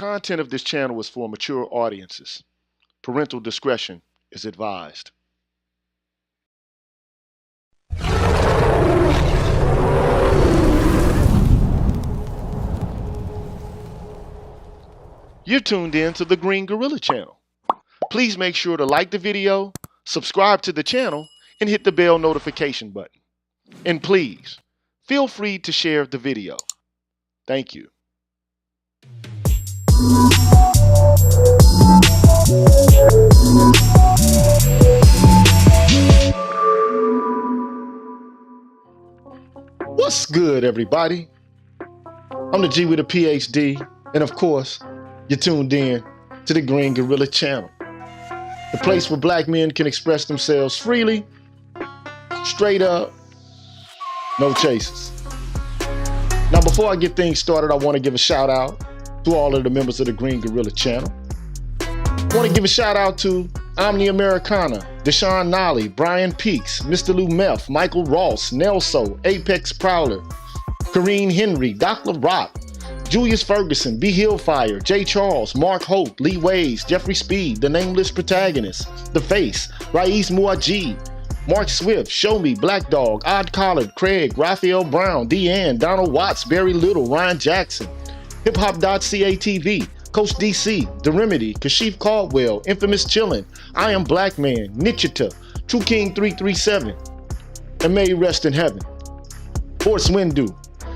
content of this channel is for mature audiences. Parental discretion is advised. You're tuned in to the Green Gorilla channel. Please make sure to like the video, subscribe to the channel, and hit the bell notification button. And please, feel free to share the video. Thank you. What's good, everybody? I'm the G with a PhD, and of course, you're tuned in to the Green Gorilla channel, the place where black men can express themselves freely, straight up, no chases. Now, before I get things started, I want to give a shout out to all of the members of the Green Gorilla channel. I want to give a shout out to Omni Americana, Deshaun Nolly, Brian Peaks, Mr. Lou Meth, Michael Ross, Nelso, Apex Prowler, Kareen Henry, Doc LaRock, Julius Ferguson, B. Hillfire, J. Charles, Mark Holt, Lee Ways, Jeffrey Speed, The Nameless Protagonist, The Face, Rais Muajib, Mark Swift, Show Me, Black Dog, Odd Collard, Craig, Raphael Brown, Deanne, Donald Watts, Barry Little, Ryan Jackson, HipHop.catv, Coach DC, The Remedy, Kashif Caldwell, Infamous Chillin', I Am Black Man, Nichita, True King 337, and may he rest in heaven. Horse Windu,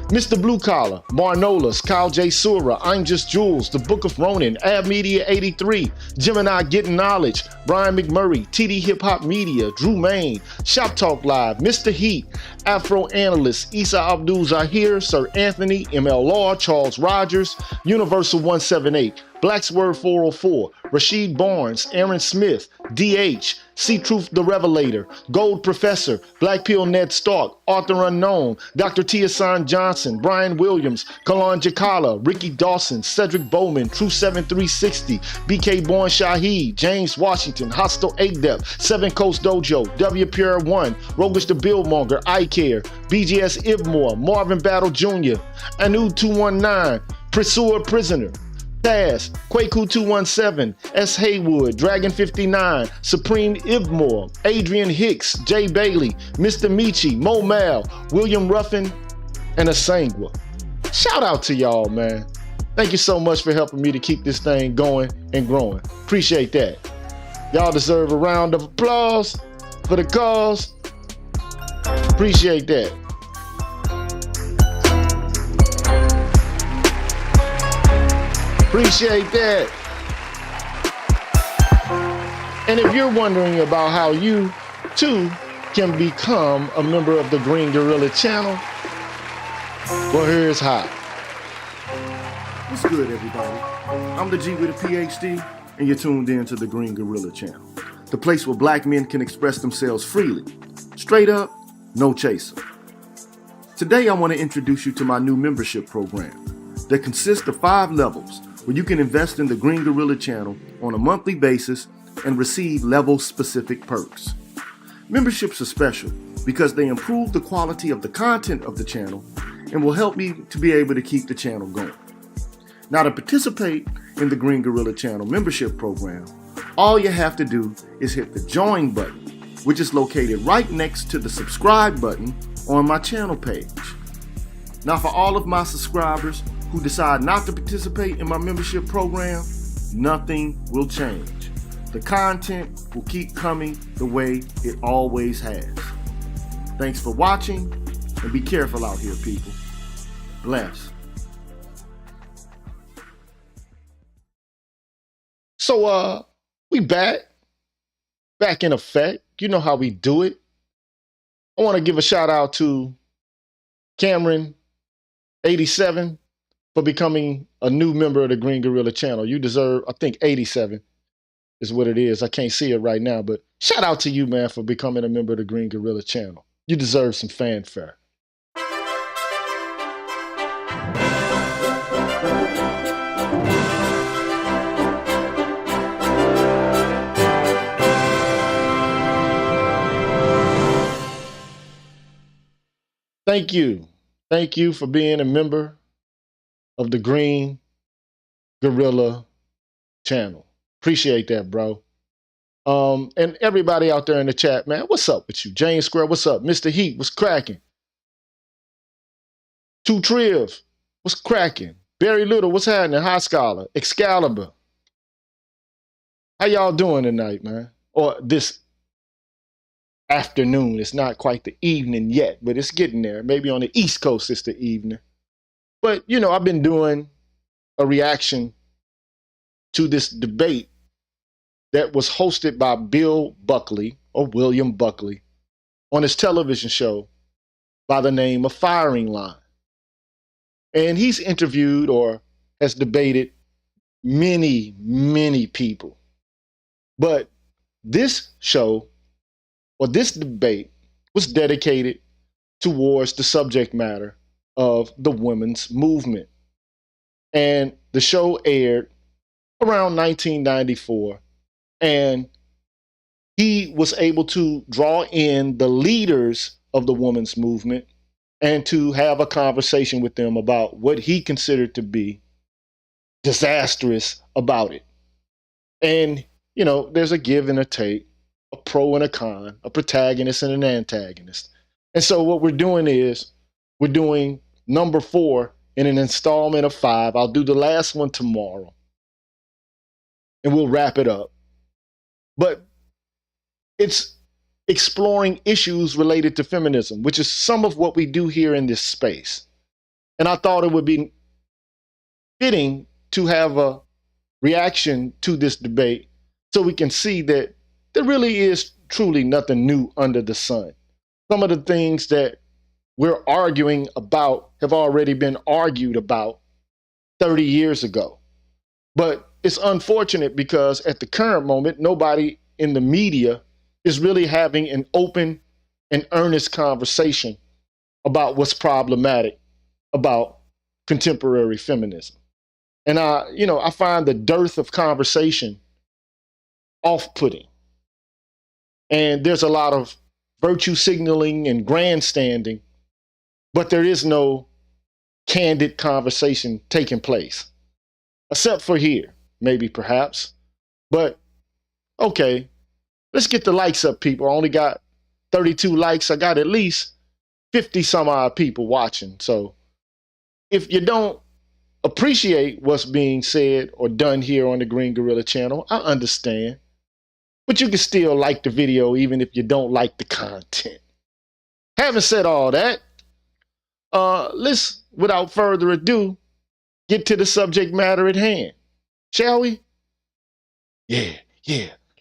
Mr. Blue Collar, Marnolas, Kyle J. Sura, I'm Just Jules, The Book of Ronin, Ab Media 83, Gemini Getting Knowledge, Brian McMurray, TD Hip Hop Media, Drew Main, Shop Talk Live, Mr. Heat, Afro Analyst, Issa Abdul Zahir, Sir Anthony, ML Law, Charles Rogers, Universal 178, Black's Word 404, Rashid Barnes, Aaron Smith, DH, C-Truth the Revelator, Gold Professor, Black Pill Ned Stark, Arthur Unknown, Dr. Tiasan Johnson, Brian Williams, Kalan Jakala, Ricky Dawson, Cedric Bowman, True 7360, BK Born Shaheed, James Washington, Hostile Adept, Seven Coast Dojo, W. Pierre 1, Rogish the Billmonger, I Care, BGS Ibmore, Marvin Battle Jr., Anu 219, Pursuer Prisoner, Taz, Kwaku 217, S. Haywood, Dragon 59, Supreme Ibmore, Adrian Hicks, Jay Bailey, Mr. Michi, Mo Mal, William Ruffin, and Asangwa. Shout out to y'all, man. Thank you so much for helping me to keep this thing going and growing. Appreciate that. Y'all deserve a round of applause for the cause. Appreciate that. Appreciate that. And if you're wondering about how you too can become a member of the Green Gorilla channel, well, here's how. What's good, everybody? I'm the G with a PhD, and you're tuned in to the Green Gorilla channel, the place where black men can express themselves freely, straight up, no chaser. Today, I want to introduce you to my new membership program that consists of 5 levels where you can invest in the Green Gorilla channel on a monthly basis and receive level-specific perks. Memberships are special because they improve the quality of the content of the channel and will help me to be able to keep the channel going. Now, to participate in the Green Gorilla channel membership program, all you have to do is hit the join button, which is located right next to the subscribe button on my channel page. Now, for all of my subscribers who decide not to participate in my membership program, nothing will change. The content will keep coming the way it always has. Thanks for watching, and be careful out here, people. Bless. So, we back in effect. You know how we do it. I want to give a shout out to Cameron 87 for becoming a new member of the Green Gorilla channel. You deserve, I think 87 is what it is. I can't see it right now, but shout out to you, man, for becoming a member of the Green Gorilla channel. You deserve some fanfare. Thank you. Thank you for being a member of the Green Guerrilla channel. Appreciate that, bro. And everybody out there in the chat, man, what's up with you? James Square, what's up? Mr. Heat, what's cracking? Two Triv, what's cracking? Barry Little, what's happening? High Scholar, Excalibur. How y'all doing tonight, man? Or this afternoon. It's not quite the evening yet, but it's getting there. Maybe on the East Coast it's the evening. But, you know, I've been doing a reaction to this debate that was hosted by Bill Buckley, or William Buckley, on his television show by the name of Firing Line. And he's interviewed or has debated many, many people. But this show, or this debate, was dedicated towards the subject matter of the women's movement. And the show aired around 1994. And he was able to draw in the leaders of the women's movement and to have a conversation with them about what he considered to be disastrous about it. And, you know, there's a give and a take, a pro and a con, a protagonist and an antagonist. And so what we're doing is we're doing number 4 in an installment of 5. I'll do the last one tomorrow and we'll wrap it up. But it's exploring issues related to feminism, which is some of what we do here in this space. And I thought it would be fitting to have a reaction to this debate so we can see that there really is truly nothing new under the sun. Some of the things that we're arguing about have already been argued about 30 years ago. But it's unfortunate because at the current moment, nobody in the media is really having an open and earnest conversation about what's problematic about contemporary feminism. And I find the dearth of conversation off-putting. And there's a lot of virtue signaling and grandstanding, but there is no candid conversation taking place, except for here, maybe perhaps. But okay, let's get the likes up, people. I only got 32 likes. I got at least 50 some odd people watching. So if you don't appreciate what's being said or done here on the Green Gorilla channel, I understand. But you can still like the video even if you don't like the content. Having said all that, let's, without further ado, get to the subject matter at hand. Shall we? Yeah.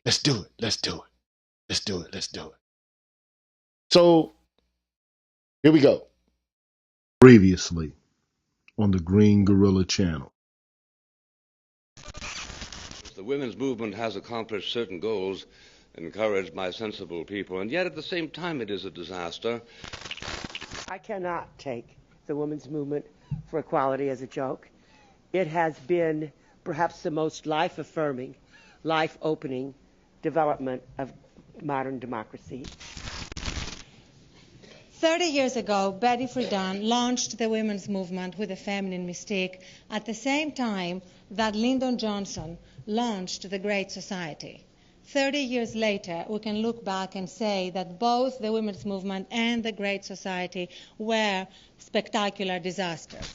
Let's do it. Let's do it. So, here we go. Previously on the Green Gorilla channel. The women's movement has accomplished certain goals encouraged by sensible people, and yet at the same time it is a disaster. I cannot take the women's movement for equality as a joke. It has been perhaps the most life-affirming, life-opening development of modern democracy. 30 years ago, Betty Friedan launched the women's movement with a feminine mystique at the same time that Lyndon Johnson launched the Great Society. 30 years later, we can look back and say that both the women's movement and the Great Society were spectacular disasters.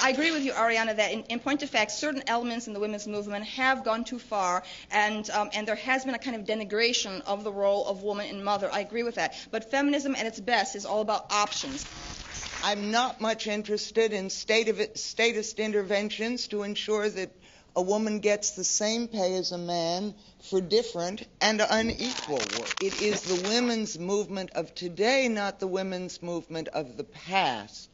I agree with you, Ariana, that in point of fact, certain elements in the women's movement have gone too far, and there has been a kind of denigration of the role of woman and mother. I agree with that. But feminism at its best is all about options. I'm not much interested in statist interventions to ensure that a woman gets the same pay as a man for different and unequal work. It is the women's movement of today, not the women's movement of the past,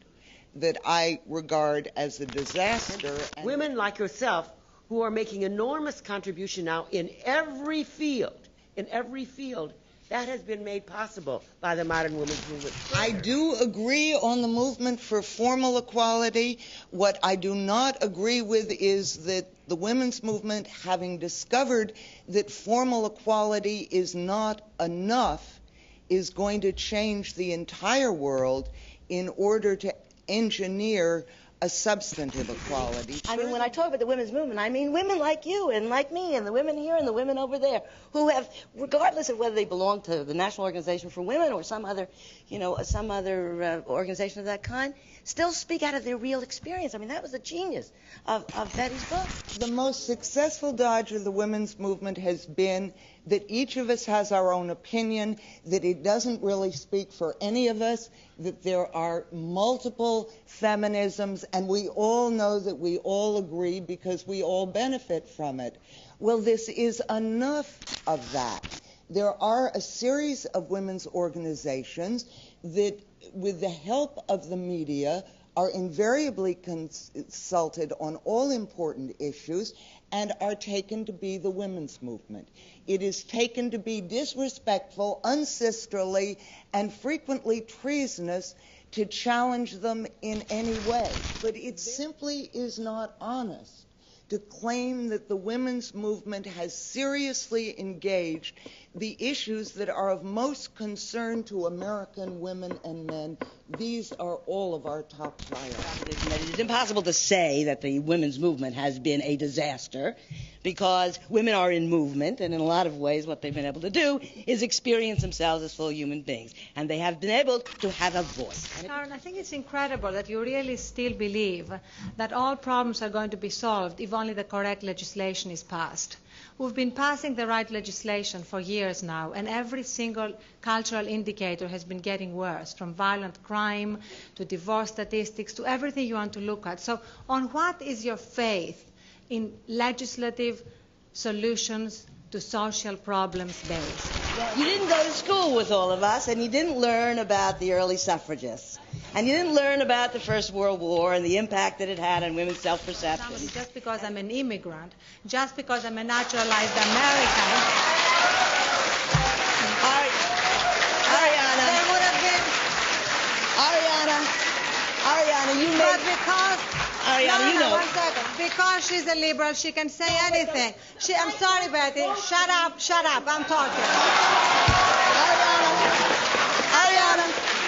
that I regard as a disaster. Women like yourself who are making enormous contribution now in every field, that has been made possible by the modern women's movement. I do agree on the movement for formal equality. What I do not agree with is that the women's movement, having discovered that formal equality is not enough, is going to change the entire world in order to engineer a substantive equality. I mean, when I talk about the women's movement, I mean women like you and like me and the women here and the women over there who have, regardless of whether they belong to the National Organization for Women or some other, organization of that kind, still speak out of their real experience. I mean, that was the genius of Betty's book. The most successful dodge of the women's movement has been that each of us has our own opinion, that it doesn't really speak for any of us, that there are multiple feminisms, and we all know that we all agree because we all benefit from it. Well, this is enough of that. There are a series of women's organizations that, with the help of the media, are invariably consulted on all important issues and are taken to be the women's movement. It is taken to be disrespectful, unsisterly, and frequently treasonous to challenge them in any way. But it simply is not honest to claim that the women's movement has seriously engaged the issues that are of most concern to American women and men. These are all of our top priorities. It is impossible to say that the women's movement has been a disaster because women are in movement, and in a lot of ways what they've been able to do is experience themselves as full human beings, and they have been able to have a voice. Karen, I think it's incredible that you really still believe that all problems are going to be solved if only the correct legislation is passed. We've been passing the right legislation for years now, and every single cultural indicator has been getting worse, from violent crime to divorce statistics to everything you want to look at. So on what is your faith in legislative solutions to social problems based? You didn't go to school with all of us, and you didn't learn about the early suffragists. And you didn't learn about the First World War and the impact that it had on women's self-perception. Just because I'm an immigrant, just because I'm a naturalized American. Ariana. There would have been. Ariana, you But made... because... Ariana, you know... 1 second. Because she's a liberal, she can say anything. I'm sorry, Betty. Shut up, I'm talking.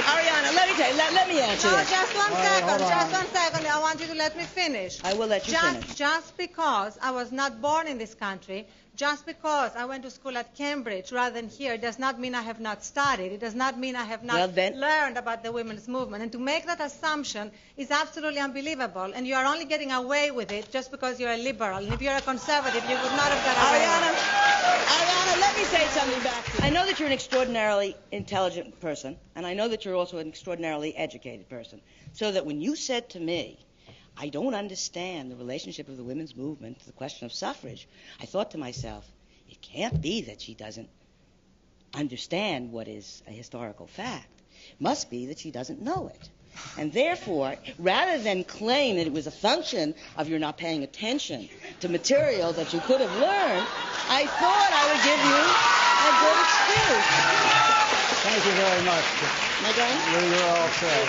Ariana, let me tell you, let me answer No, this. just one second. I want you to let me finish. I will let you finish. Just because I was not born in this country, just because I went to school at Cambridge rather than here, does not mean I have not studied. It does not mean I have not learned about the women's movement. And to make that assumption is absolutely unbelievable. And you are only getting away with it just because you're a liberal. And if you're a conservative, you would not have got away with it. Ariana, let me say something back to you. I know that you're an extraordinarily intelligent person, and I know that you're also an extraordinarily educated person. So that when you said to me, I don't understand the relationship of the women's movement to the question of suffrage, I thought to myself, it can't be that she doesn't understand what is a historical fact. It must be that she doesn't know it. And therefore, rather than claim that it was a function of your not paying attention to material that you could have learned, I thought I would give you a good excuse. Thank you very much. Am I done? You're all set.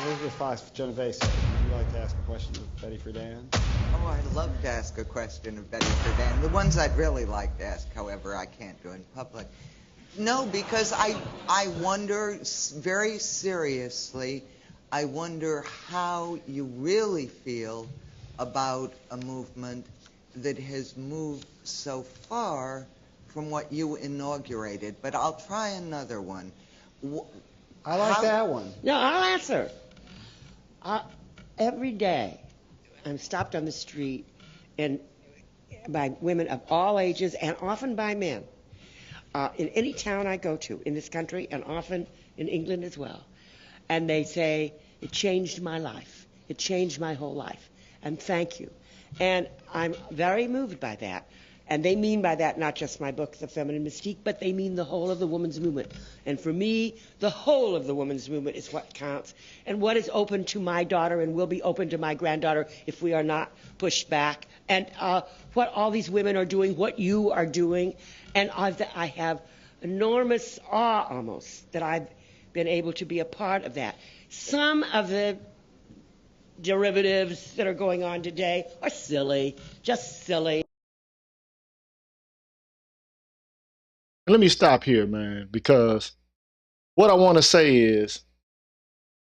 Elizabeth Fox Genovese, would you like to ask a question of Betty Friedan? Oh, I'd love to ask a question of Betty Friedan. The ones I'd really like to ask, however, I can't do in public. No, because I wonder very seriously, I wonder how you really feel about a movement that has moved so far from what you inaugurated. But I'll try another one. I like that one. No, I'll answer. Every day, I'm stopped on the street and by women of all ages and often by men. In any town I go to in this country and often in England as well. And they say, it changed my life. It changed my whole life. And thank you. And I'm very moved by that. And they mean by that not just my book, The Feminine Mystique, but they mean the whole of the woman's movement. And for me, the whole of the woman's movement is what counts. And what is open to my daughter and will be open to my granddaughter if we are not pushed back. And what all these women are doing, what you are doing. And I have enormous awe almost that I've been able to be a part of that. Some of the derivatives that are going on today are silly, just silly. Let me stop here, man, because what I want to say is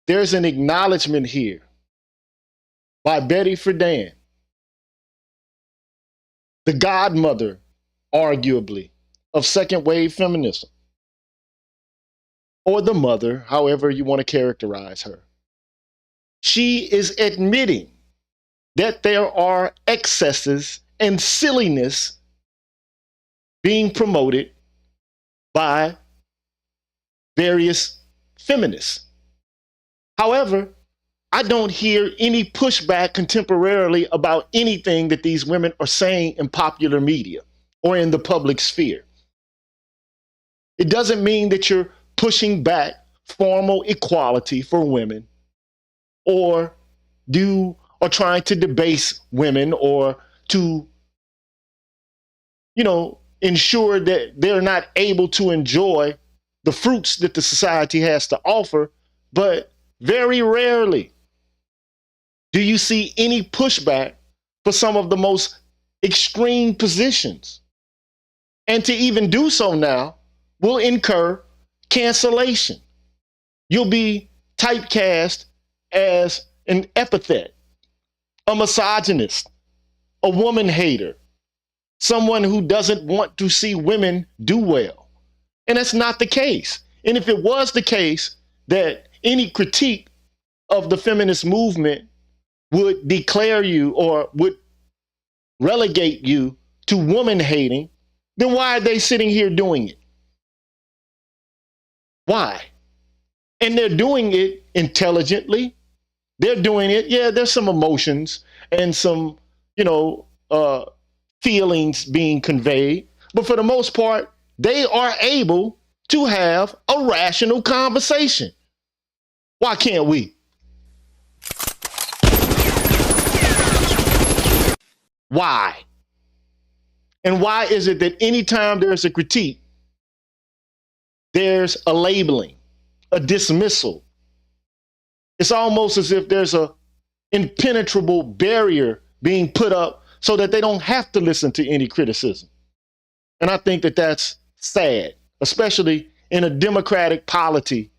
there's an acknowledgement here by Betty Friedan, the godmother, arguably, of second wave feminism, or the mother, however you want to characterize her. She is admitting that there are excesses and silliness being promoted by various feminists. However, I don't hear any pushback contemporarily about anything that these women are saying in popular media or in the public sphere. It doesn't mean that you're pushing back formal equality for women or trying to debase women or to, ensure that they're not able to enjoy the fruits that the society has to offer. But very rarely do you see any pushback for some of the most extreme positions. And to even do so now will incur cancellation. You'll be typecast as an epithet, a misogynist, a woman hater, someone who doesn't want to see women do well. And that's not the case. And if it was the case that any critique of the feminist movement would declare you or would relegate you to woman hating, then why are they sitting here doing it? Why? And they're doing it intelligently. They're doing it, there's some emotions and some, feelings being conveyed. But for the most part, they are able to have a rational conversation. Why can't we? Why? And why is it that anytime there's a critique, there's a labeling, a dismissal? It's almost as if there's an impenetrable barrier being put up so that they don't have to listen to any criticism. And I think that that's sad, especially in a democratic polity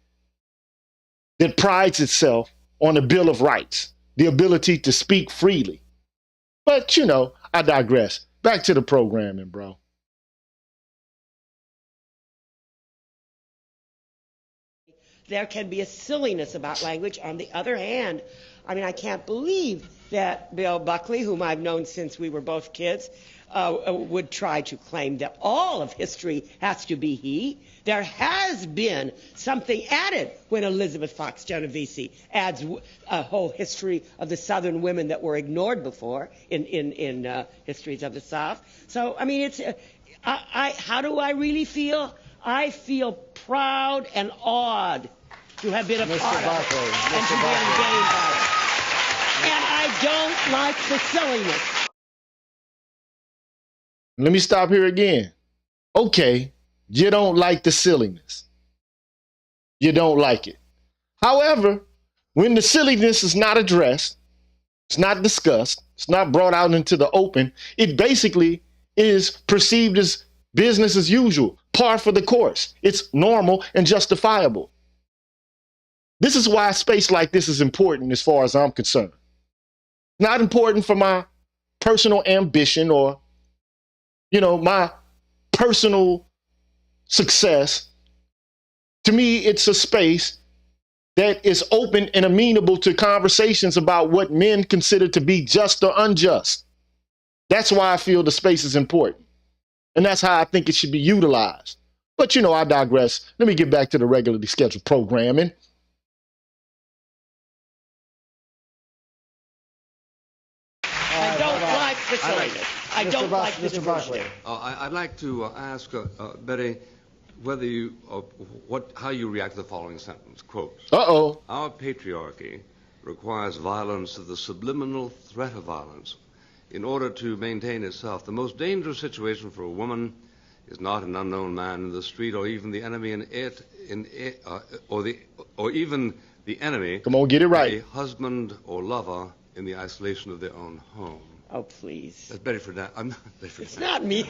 that prides itself on the Bill of Rights, the ability to speak freely. But, I digress. Back to the programming, bro. There can be a silliness about language. On the other hand, I can't believe that Bill Buckley, whom I've known since we were both kids, would try to claim that all of history has to be he. There has been something added when Elizabeth Fox Genovese adds a whole history of the Southern women that were ignored before in histories of the South. So, it's how do I really feel? I feel proud and awed to have been a part of it and to be engaged by it. And I don't like the silliness. Let me stop here again. Okay, you don't like the silliness. You don't like it. However, when the silliness is not addressed, it's not discussed, it's not brought out into the open, it basically is perceived as business as usual, par for the course. It's normal and justifiable. This is why a space like this is important as far as I'm concerned. Not important for my personal ambition or, my personal success. To me, it's a space that is open and amenable to conversations about what men consider to be just or unjust. That's why I feel the space is important. And that's how I think it should be utilized. But, I digress. Let me get back to the regularly scheduled programming. I don't like the silliness. I don't like the diversion. I'd like to ask Betty whether you, how you react to the following sentence. Quote, "Our patriarchy requires violence to the subliminal threat of violence in order to maintain itself. The most dangerous situation for a woman is not an unknown man in the street or even the enemy or even the enemy. Come on, get it right. A husband or lover in the isolation of their own home." Oh, please. That's Betty Friedan. I'm not Betty Friedan. It's not me.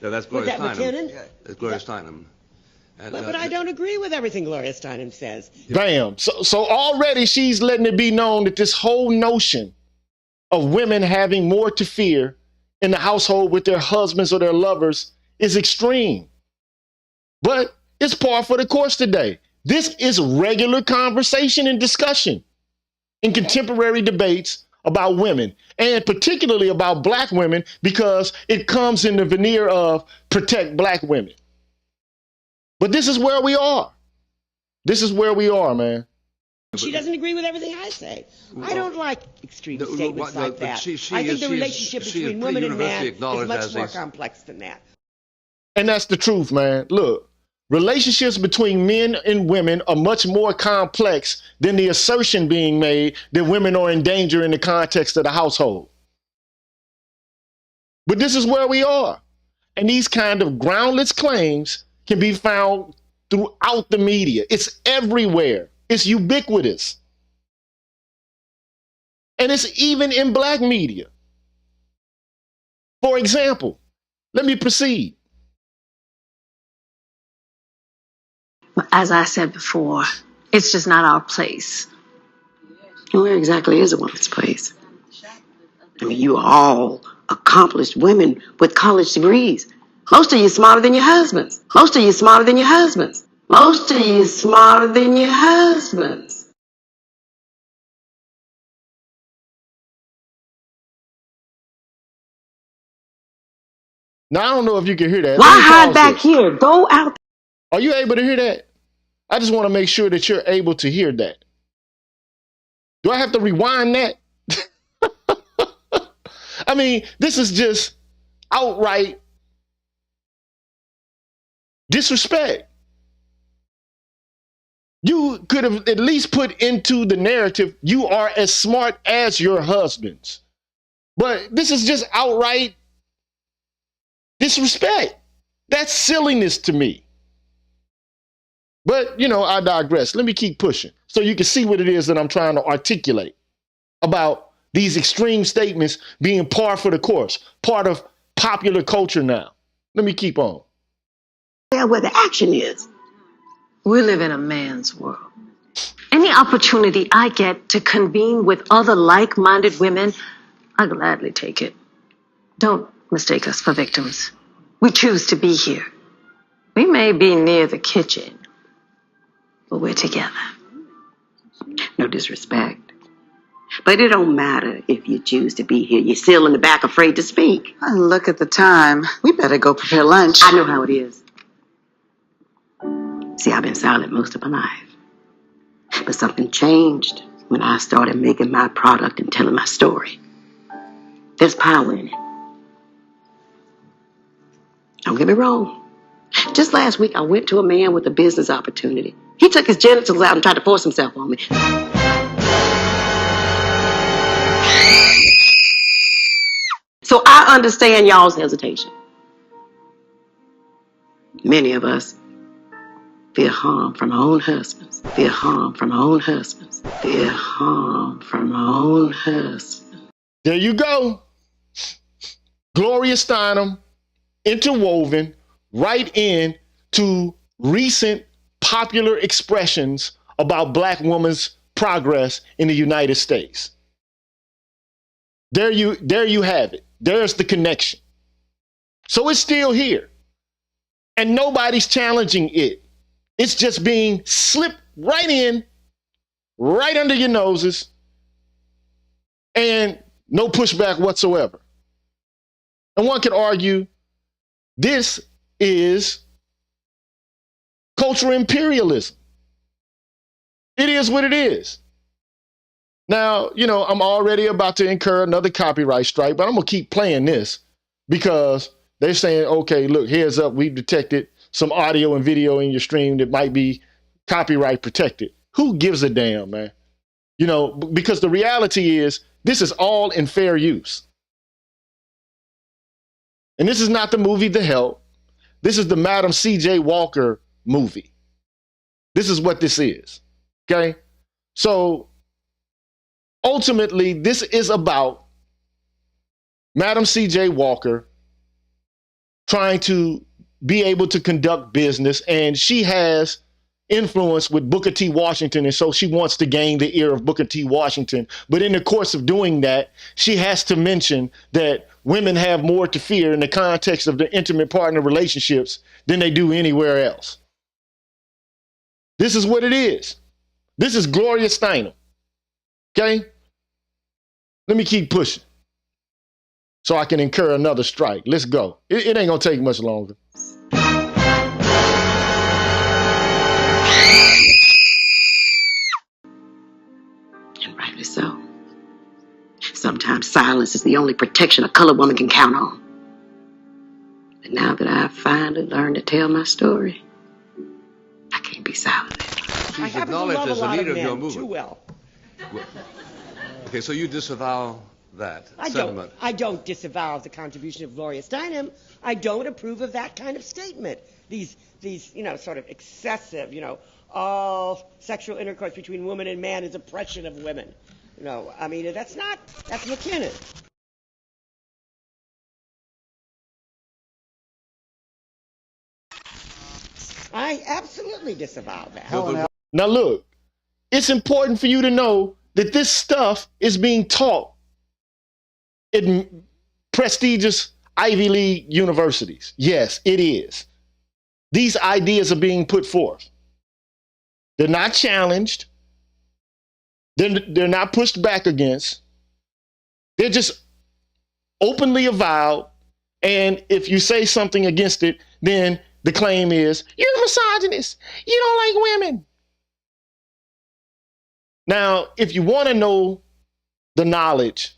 No, that's Gloria Was that Steinem. McKinnon? That's Gloria Steinem. But I don't agree with everything Gloria Steinem says. Bam. So already she's letting it be known that this whole notion of women having more to fear in the household with their husbands or their lovers is extreme. But it's par for the course today. This is regular conversation and discussion in contemporary debates about women, and particularly about black women, because it comes in the veneer of protect black women. But this is where we are. This is where we are, man. She doesn't agree with everything I say. I don't like extreme statements like that. I think the relationship between woman and man is much more complex than that. And that's the truth, man. Look, relationships between men and women are much more complex than the assertion being made that women are in danger in the context of the household. But this is where we are. And these kind of groundless claims can be found throughout the media. It's everywhere. It's ubiquitous. And it's even in black media. For example, let me proceed. As I said before, it's just not our place. Where exactly is a woman's place? I mean, you are all accomplished women with college degrees. Most of you smarter than your husbands. Most of you smarter than your husbands. Most of you smarter than your husbands. Now, I don't know if you can hear that. Why hide back here? Go out. Are you able to hear that? I just want to make sure that you're able to hear that. Do I have to rewind that? I mean, this is just outright disrespect. You could have at least put into the narrative, you are as smart as your husbands. But this is just outright disrespect. That's silliness to me. But, I digress. Let me keep pushing so you can see what it is that I'm trying to articulate about these extreme statements being par for the course, part of popular culture now. Let me keep on. Where the action is. We live in a man's world. Any opportunity I get to convene with other like-minded women, I gladly take it. Don't mistake us for victims. We choose to be here. We may be near the kitchen, but we're together. No disrespect. But it don't matter if you choose to be here. You're still in the back afraid to speak. Look at the time. We better go prepare lunch. I know how it is. See, I've been silent most of my life. But something changed when I started making my product and telling my story. There's power in it. Don't get me wrong. Just last week, I went to a man with a business opportunity. He took his genitals out and tried to force himself on me. So I understand y'all's hesitation. Many of us fear harm from our own husbands. Fear harm from our own husbands. Fear harm from our own husbands. There you go. Gloria Steinem interwoven right into recent popular expressions about black women's progress in the United States. There you have it. There's the connection. So it's still here. And nobody's challenging it. It's just being slipped right in, right under your noses, and no pushback whatsoever. And one could argue this is cultural imperialism. It is what it is. Now, I'm already about to incur another copyright strike, but I'm going to keep playing this because they're saying, okay, look, heads up, we've detected some audio and video in your stream that might be copyright protected. Who gives a damn, man? Because the reality is this is all in fair use. And this is not the movie The Help. This is the Madam C.J. Walker movie. This is what this is, okay? So ultimately, this is about Madam C.J. Walker trying to be able to conduct business, and she has influence with Booker T. Washington, and so she wants to gain the ear of Booker T. Washington. But in the course of doing that, she has to mention that women have more to fear in the context of their intimate partner relationships than they do anywhere else. This is what it is. This is Gloria Steinem. Okay? Let me keep pushing so I can incur another strike. Let's go. It ain't gonna take much longer. And rightly so. Sometimes silence is the only protection a colored woman can count on. But now that I've finally learned to tell my story, I can't be silent. She's acknowledged as the leader of your movement. Too well. Okay, so you disavow that sentiment. I don't disavow the contribution of Gloria Steinem. I don't approve of that kind of statement. These sort of excessive, all sexual intercourse between woman and man is oppression of women. That's McKinnon. I absolutely disavow that. Now look, it's important for you to know that this stuff is being taught in prestigious Ivy League universities. Yes, it is. These ideas are being put forth. They're not challenged. They're not pushed back against. They're just openly avowed. And if you say something against it, then the claim is, you're a misogynist. You don't like women. Now, if you want to know the knowledge,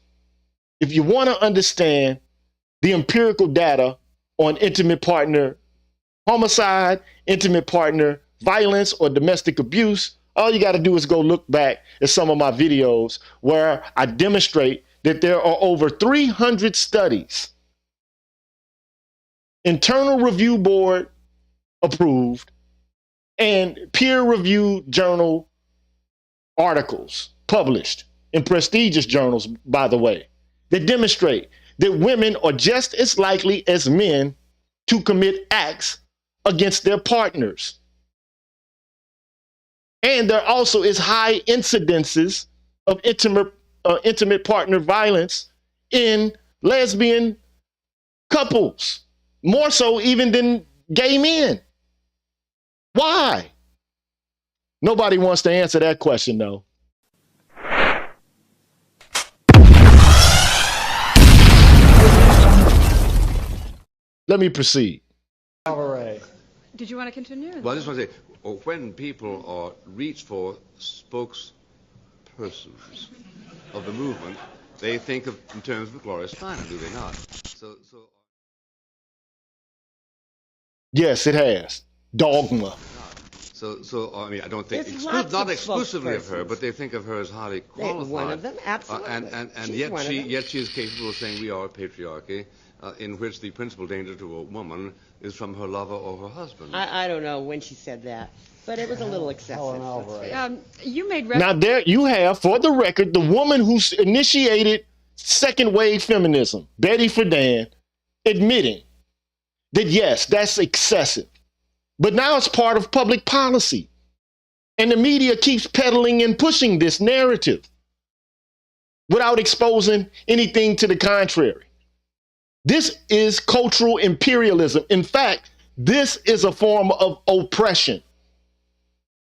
if you want to understand the empirical data on intimate partner homicide, intimate partner violence, or domestic abuse, all you got to do is go look back at some of my videos where I demonstrate that there are over 300 studies, internal review board approved, and peer-reviewed journal articles published in prestigious journals, by the way, that demonstrate that women are just as likely as men to commit acts against their partners. And there also is high incidences of intimate partner violence in lesbian couples, more so even than gay men. Why? Nobody wants to answer that question, though. Let me proceed. All right. Did you want to continue? Well, I just want to say, when people reach for spokespersons of the movement, they think of in terms of Gloria Steinem, do they not? So. Yes, it has. Dogma. So I mean, I don't think not exclusively of her, but they think of her as highly qualified. One of them, absolutely. And yet she is capable of saying we are a patriarchy, in which the principal danger to a woman is from her lover or her husband. I don't know when she said that, but it was a little excessive. You made now there you have, for the record, the woman who initiated second wave feminism, Betty Friedan, admitting that yes, that's excessive. But now it's part of public policy. And the media keeps peddling and pushing this narrative without exposing anything to the contrary. This is cultural imperialism. In fact, this is a form of oppression.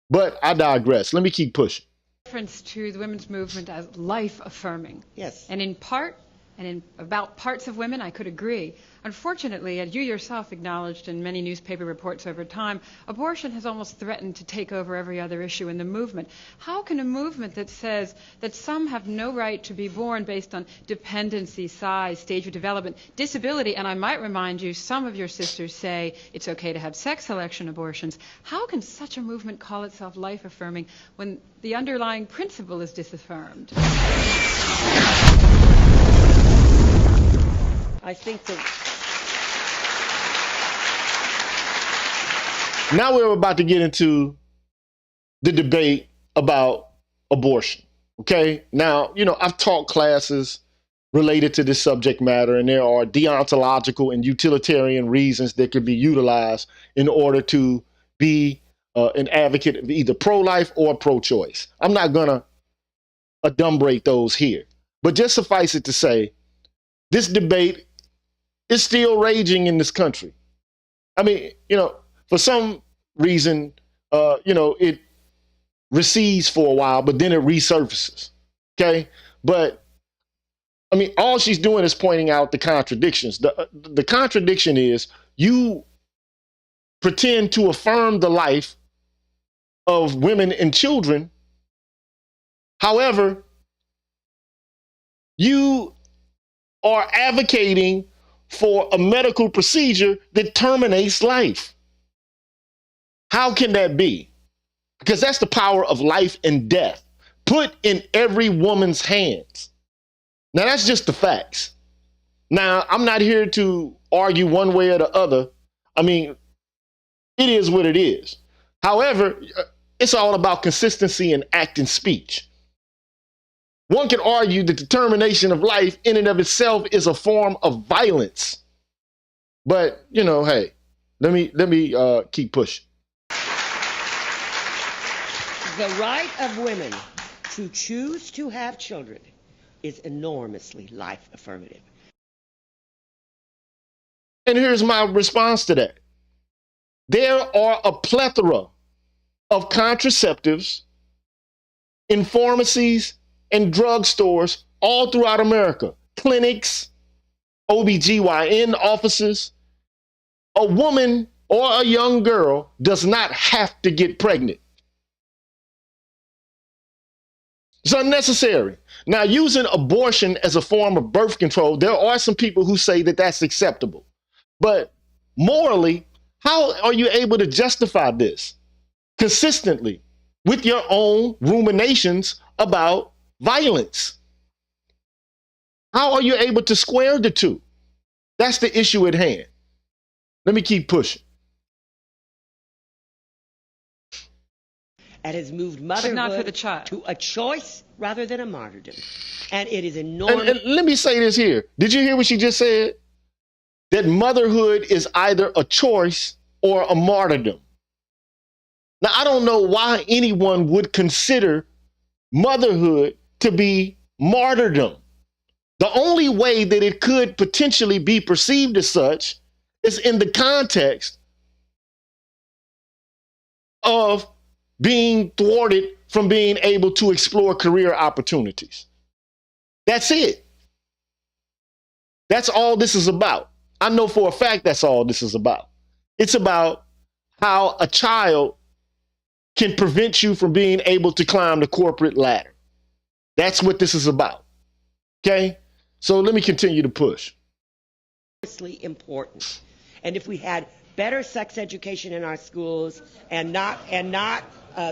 But I digress. Let me keep pushing. Reference to the women's movement as life affirming. Yes. And in part, and in about parts of women, I could agree. Unfortunately, as you yourself acknowledged in many newspaper reports over time, abortion has almost threatened to take over every other issue in the movement. How can a movement that says that some have no right to be born based on dependency, size, stage of development, disability, and I might remind you, some of your sisters say it's okay to have sex selection abortions, how can such a movement call itself life affirming when the underlying principle is disaffirmed? I think that now we're about to get into the debate about abortion. Okay. Now, I've taught classes related to this subject matter, and there are deontological and utilitarian reasons that could be utilized in order to be an advocate of either pro-life or pro-choice. I'm not going to adumbrate those here, but just suffice it to say, this debate is still raging in this country. I mean, for some reason, it recedes for a while, but then it resurfaces. Okay. But I mean, all she's doing is pointing out the contradictions. The contradiction is you pretend to affirm the life of women and children. However, you are advocating for a medical procedure that terminates life. How can that be? Because that's the power of life and death put in every woman's hands. Now, that's just the facts. Now, I'm not here to argue one way or the other. I mean, it is what it is. However, it's all about consistency in act and speech. One can argue that the termination of life in and of itself is a form of violence. But, hey, let me keep pushing. The right of women to choose to have children is enormously life affirmative. And here's my response to that. There are a plethora of contraceptives in pharmacies and drugstores all throughout America, clinics, OBGYN offices. A woman or a young girl does not have to get pregnant. It's unnecessary. Now, using abortion as a form of birth control, there are some people who say that that's acceptable. But morally, how are you able to justify this consistently with your own ruminations about violence? How are you able to square the two? That's the issue at hand. Let me keep pushing. And has moved motherhood not for the child. To a choice rather than a martyrdom. And it is enormous. And let me say this here. Did you hear what she just said? That motherhood is either a choice or a martyrdom. Now, I don't know why anyone would consider motherhood to be martyrdom. The only way that it could potentially be perceived as such is in the context of being thwarted from being able to explore career opportunities. That's it. That's all this is about. I know for a fact that's all this is about. It's about how a child can prevent you from being able to climb the corporate ladder. That's what this is about. Okay? So let me continue to push. Important. And if we had better sex education in our schools and not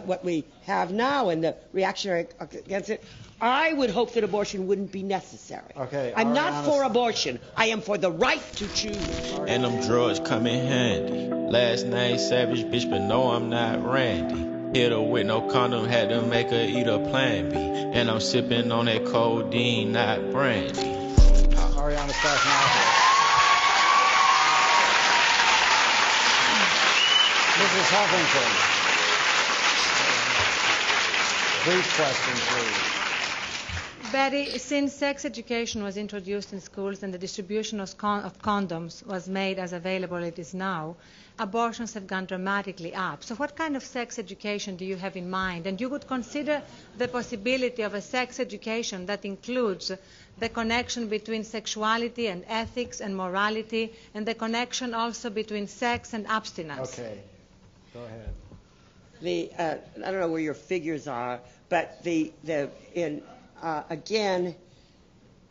what we have now and the reactionary against it, I would hope that abortion wouldn't be necessary. Okay, I'm not for abortion. I am for the right to choose. And them drugs come in handy. Last name Savage, bitch, but no, I'm not Randy. Hit her with no condom, had to make her eat a Plan B. And I'm sipping on that codeine, not brandy. Ariana's passing out. Mrs. Huffington. Brief question, please. Betty, since sex education was introduced in schools and the distribution of condoms was made as available as it is now, abortions have gone dramatically up. So what kind of sex education do you have in mind? And you would consider the possibility of a sex education that includes the connection between sexuality and ethics and morality, and the connection also between sex and abstinence? Okay, go ahead. I don't know where your figures are, but again,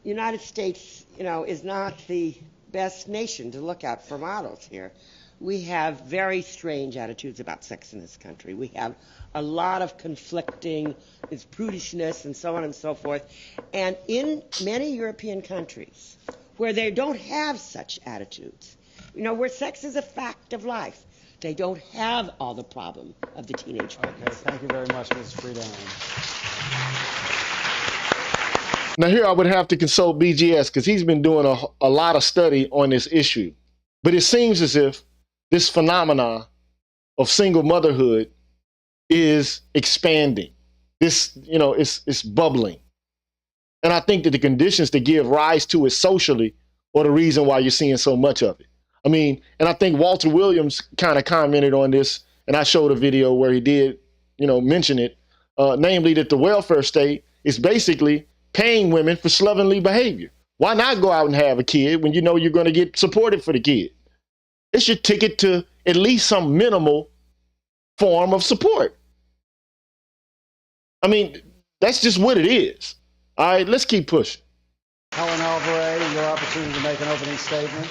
United States, is not the best nation to look at for models here. We have very strange attitudes about sex in this country. We have a lot of conflicting, it's prudishness and so on and so forth. And in many European countries where they don't have such attitudes, where sex is a fact of life, they don't have all the problem of the teenage pregnancy. Okay, thank you very much, Ms. Friedan. Now here I would have to consult BGS because he's been doing a lot of study on this issue. But it seems as if this phenomena of single motherhood is expanding. This, it's bubbling. And I think that the conditions that give rise to it socially are the reason why you're seeing so much of it. I mean, and I think Walter Williams kind of commented on this, and I showed a video where he did, mention it, namely that the welfare state is basically paying women for slovenly behavior. Why not go out and have a kid when you know you're going to get supported for the kid? It's your ticket to at least some minimal form of support. I mean, that's just what it is. All right, let's keep pushing. Helen Alvarez, your opportunity to make an opening statement.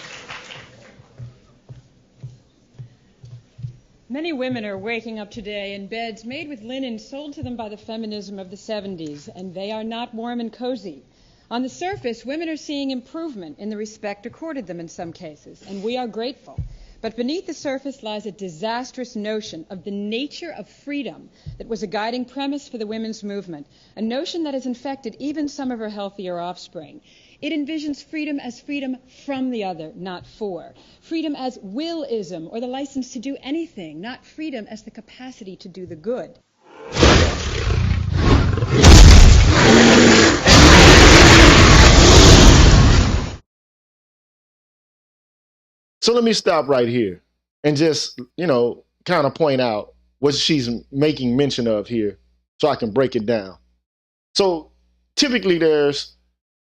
Many women are waking up today in beds made with linen sold to them by the feminism of the 70s, and they are not warm and cozy. On the surface, women are seeing improvement in the respect accorded them in some cases, and we are grateful. But beneath the surface lies a disastrous notion of the nature of freedom that was a guiding premise for the women's movement, a notion that has infected even some of her healthier offspring. It envisions freedom as freedom from the other, not for. Freedom as willism, or the license to do anything, not freedom as the capacity to do the good. So let me stop right here and just, kind of point out what she's making mention of here so I can break it down. So typically there's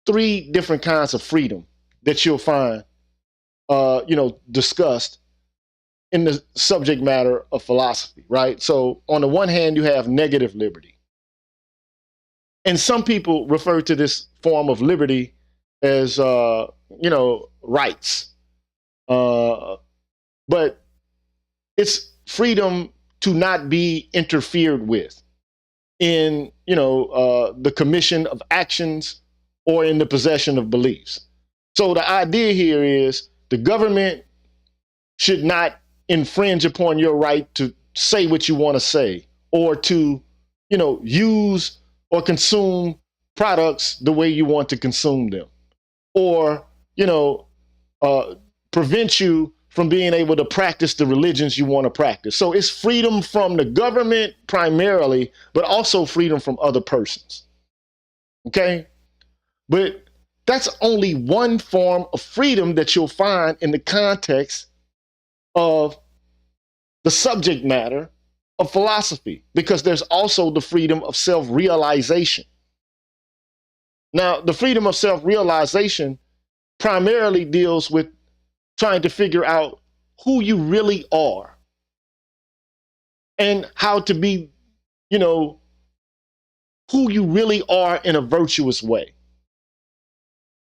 3 different kinds of freedom that you'll find, discussed in the subject matter of philosophy, right? So on the one hand, you have negative liberty. And some people refer to this form of liberty as, rights. But it's freedom to not be interfered with in, the commission of actions or in the possession of beliefs. So the idea here is the government should not infringe upon your right to say what you want to say or to, use or consume products the way you want to consume them, or, prevent you from being able to practice the religions you want to practice. So it's freedom from the government primarily, but also freedom from other persons. Okay? But that's only one form of freedom that you'll find in the context of the subject matter of philosophy, because there's also the freedom of self-realization. Now, the freedom of self-realization primarily deals with trying to figure out who you really are and how to be, who you really are in a virtuous way.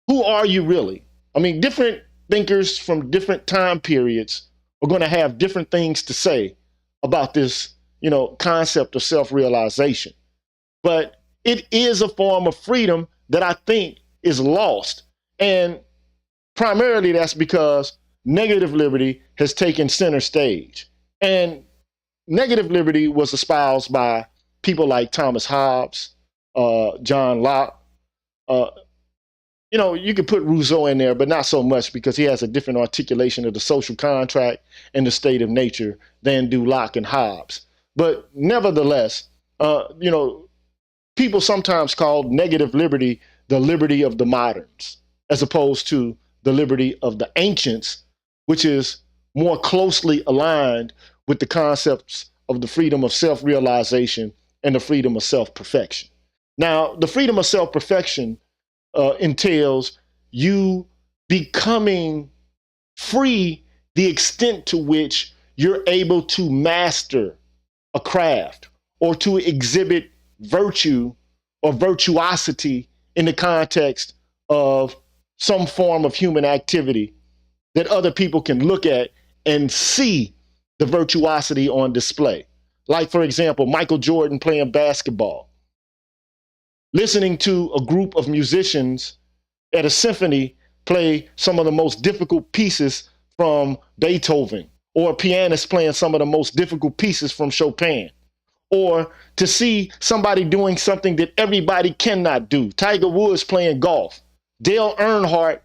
Who are you really? I mean, different thinkers from different time periods are going to have different things to say about this, concept of self-realization. But it is a form of freedom that I think is lost. And primarily that's because negative liberty has taken center stage. And negative liberty was espoused by people like Thomas Hobbes, John Locke. You could put Rousseau in there, but not so much because he has a different articulation of the social contract and the state of nature than do Locke and Hobbes. But nevertheless, people sometimes call negative liberty the liberty of the moderns, as opposed to the liberty of the ancients, which is more closely aligned with the concepts of the freedom of self-realization and the freedom of self-perfection. Now, the freedom of self-perfection entails you becoming free the extent to which you're able to master a craft or to exhibit virtue or virtuosity in the context of some form of human activity that other people can look at and see the virtuosity on display. Like, for example, Michael Jordan playing basketball, listening to a group of musicians at a symphony play some of the most difficult pieces from Beethoven, or a pianist playing some of the most difficult pieces from Chopin, or to see somebody doing something that everybody cannot do. Tiger Woods playing golf, Dale Earnhardt,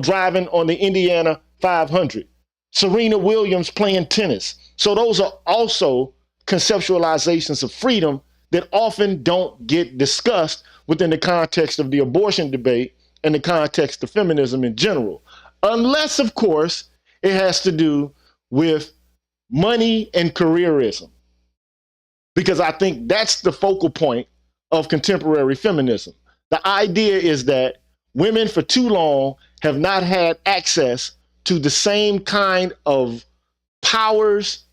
driving on the Indiana 500, Serena Williams playing tennis. So those are also conceptualizations of freedom that often don't get discussed within the context of the abortion debate and the context of feminism in general. Unless, of course, it has to do with money and careerism. Because I think that's the focal point of contemporary feminism. The idea is that women for too long have not had access to the same kind of powers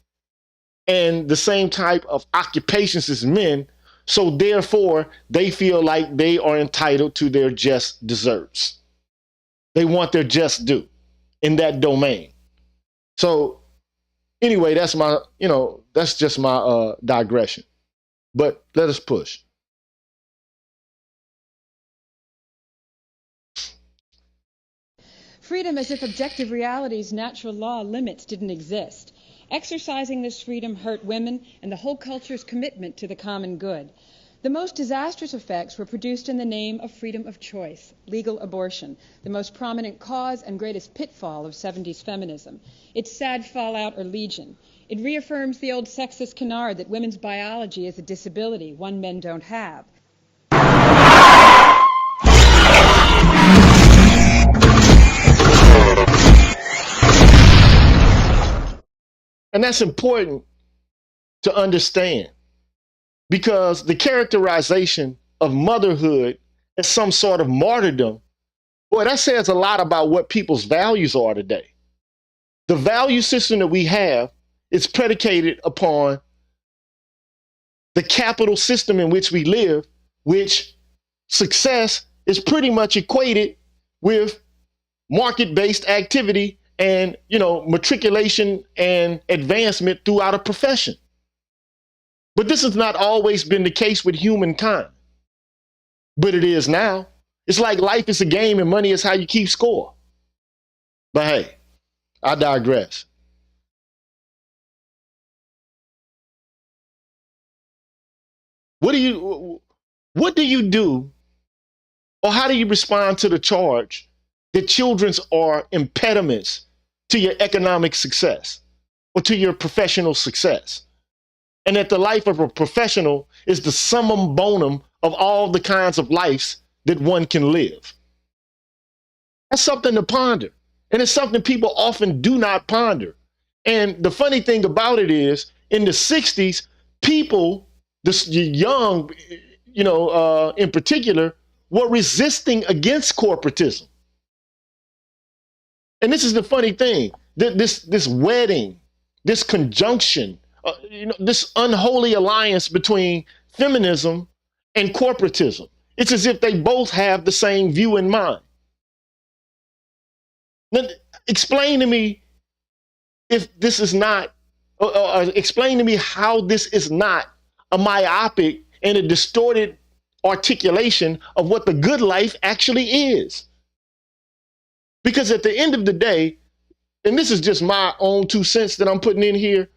and the same type of occupations as men, so therefore they feel like they are entitled to their just deserts. They want their just due in that domain. So anyway, that's just my digression. But let us push. Freedom as if objective reality's natural law limits didn't exist. Exercising this freedom hurt women and the whole culture's commitment to the common good. The most disastrous effects were produced in the name of freedom of choice, legal abortion, the most prominent cause and greatest pitfall of 70s feminism. Its sad fallout are legion. It reaffirms the old sexist canard that women's biology is a disability one men don't have. And that's important to understand, because the characterization of motherhood as some sort of martyrdom, boy, that says a lot about what people's values are today. The value system that we have is predicated upon the capital system in which we live, which success is pretty much equated with market-based activity and, matriculation and advancement throughout a profession. But this has not always been the case with humankind. But it is now. It's like life is a game and money is how you keep score. But hey, I digress. What do you do, or how do you respond to the charge that children are impediments to your economic success or to your professional success? And that the life of a professional is the summum bonum of all the kinds of lives that one can live. That's something to ponder. And it's something people often do not ponder. And the funny thing about it is, in the 60s, people, the young, in particular, were resisting against corporatism. And this is the funny thing, this wedding, this conjunction, this unholy alliance between feminism and corporatism. It's as if they both have the same view in mind. Now, explain to me if this is not, explain to me how this is not a myopic and a distorted articulation of what the good life actually is. Because at the end of the day, and this is just my own 2 cents that I'm putting in here,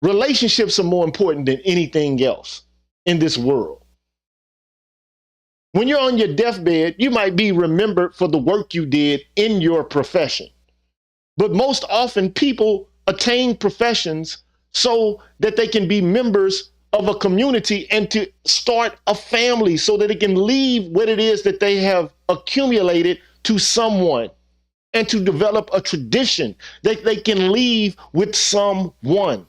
relationships are more important than anything else in this world. When you're on your deathbed, you might be remembered for the work you did in your profession. But most often people attain professions so that they can be members of a community and to start a family so that it can leave what it is that they have accumulated to someone, and to develop a tradition that they can leave with someone.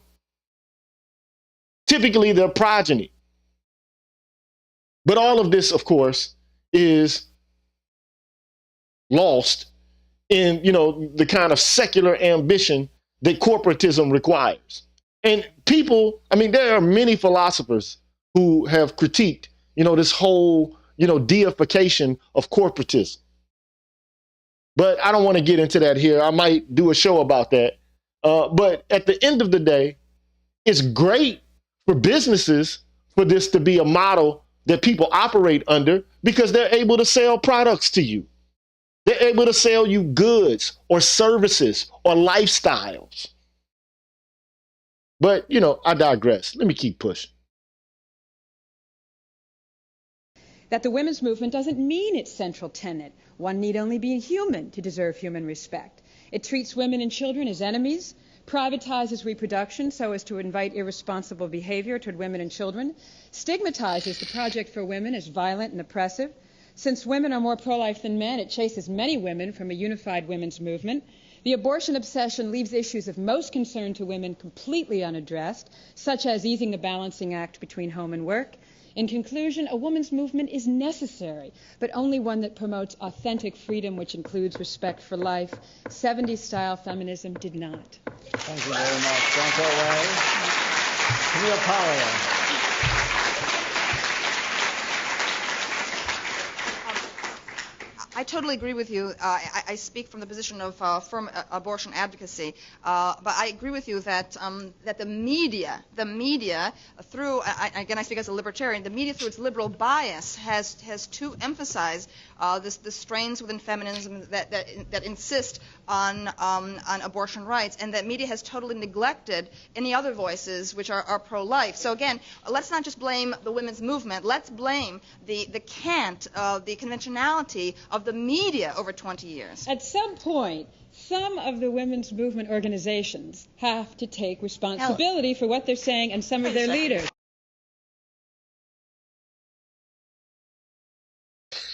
Typically their progeny. But all of this, of course, is lost in, the kind of secular ambition that corporatism requires. And people, there are many philosophers who have critiqued, this whole, deification of corporatism. But I don't want to get into that here. I might do a show about that. But at the end of the day, it's great for businesses for this to be a model that people operate under, because they're able to sell products to you. They're able to sell you goods or services or lifestyles. But, I digress. Let me keep pushing. That the women's movement doesn't mean its central tenet. One need only be human to deserve human respect. It treats women and children as enemies, privatizes reproduction so as to invite irresponsible behavior toward women and children, stigmatizes the Project for Women as violent and oppressive. Since women are more pro-life than men, it chases many women from a unified women's movement. The abortion obsession leaves issues of most concern to women completely unaddressed, such as easing the balancing act between home and work. In conclusion, a woman's movement is necessary, but only one that promotes authentic freedom, which includes respect for life. 70s-style feminism did not. Thank you very much. Camille Paglia. I totally agree with you. I speak from the position of firm abortion advocacy, but I agree with you that that the media through again I speak as a libertarian, the media through its liberal bias has to emphasize the strains within feminism that insist on abortion rights, and that media has totally neglected any other voices which are pro-life. So again, let's not just blame the women's movement. Let's blame the cant, the conventionality of the media over 20 years. At some point, some of the women's movement organizations have to take responsibility for what they're saying and some of their leaders.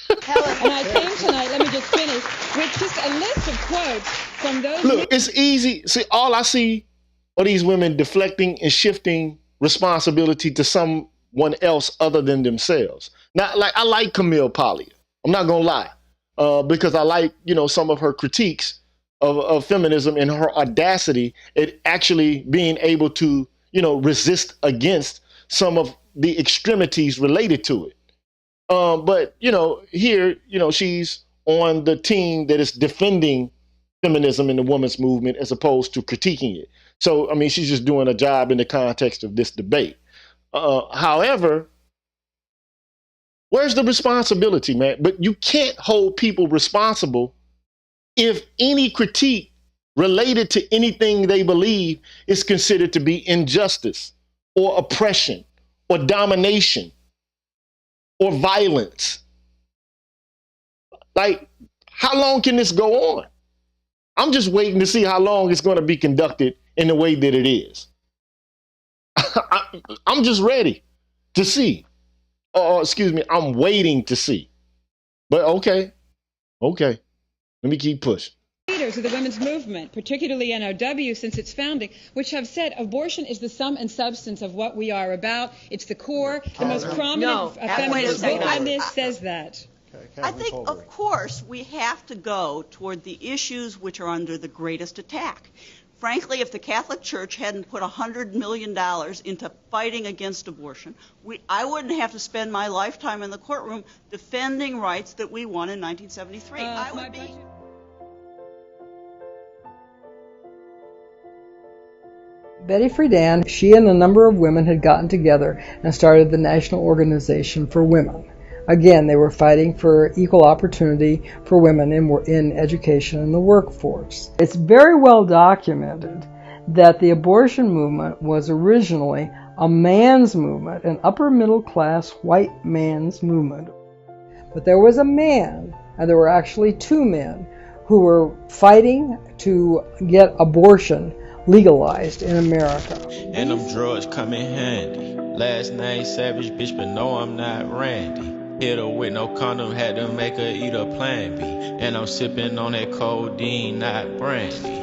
And I came tonight, let me just finish, with just a list of quotes from those... Look, it's easy. See, all I see are these women deflecting and shifting responsibility to someone else other than themselves. Now, I like Camille Paglia. I'm not going to lie. Because I like, some of her critiques of feminism and her audacity at actually being able to, resist against some of the extremities related to it. But, here, she's on the team that is defending feminism and the women's movement as opposed to critiquing it. So, I mean, she's just doing a job in the context of this debate. However, where's the responsibility, man? But you can't hold people responsible if any critique related to anything they believe is considered to be injustice or oppression or domination or violence. Like, how long can this go on? I'm just waiting to see how long it's going to be conducted in the way that it is. I'm just ready to see. I'm waiting to see. But okay. Let me keep pushing. Leaders of the women's movement, particularly NOW since its founding, which have said abortion is the sum and substance of what we are about. It's the core. The most prominent feminist book on this says that. I think, of course, we have to go toward the issues which are under the greatest attack. Frankly, if the Catholic Church hadn't put $100 million into fighting against abortion, I wouldn't have to spend my lifetime in the courtroom defending rights that we won in 1973. I would be... Betty Friedan, she and a number of women had gotten together and started the National Organization for Women. Again, they were fighting for equal opportunity for women in education and the workforce. It's very well documented that the abortion movement was originally a man's movement, an upper middle class white man's movement. But there was a man, and there were actually two men, who were fighting to get abortion legalized in America. And them drugs come in handy. Last name Savage, bitch, but no, I'm not Randy. Hit her with no condom, had to make her eat a Plan B. And I'm sipping on that codeine, not brandy.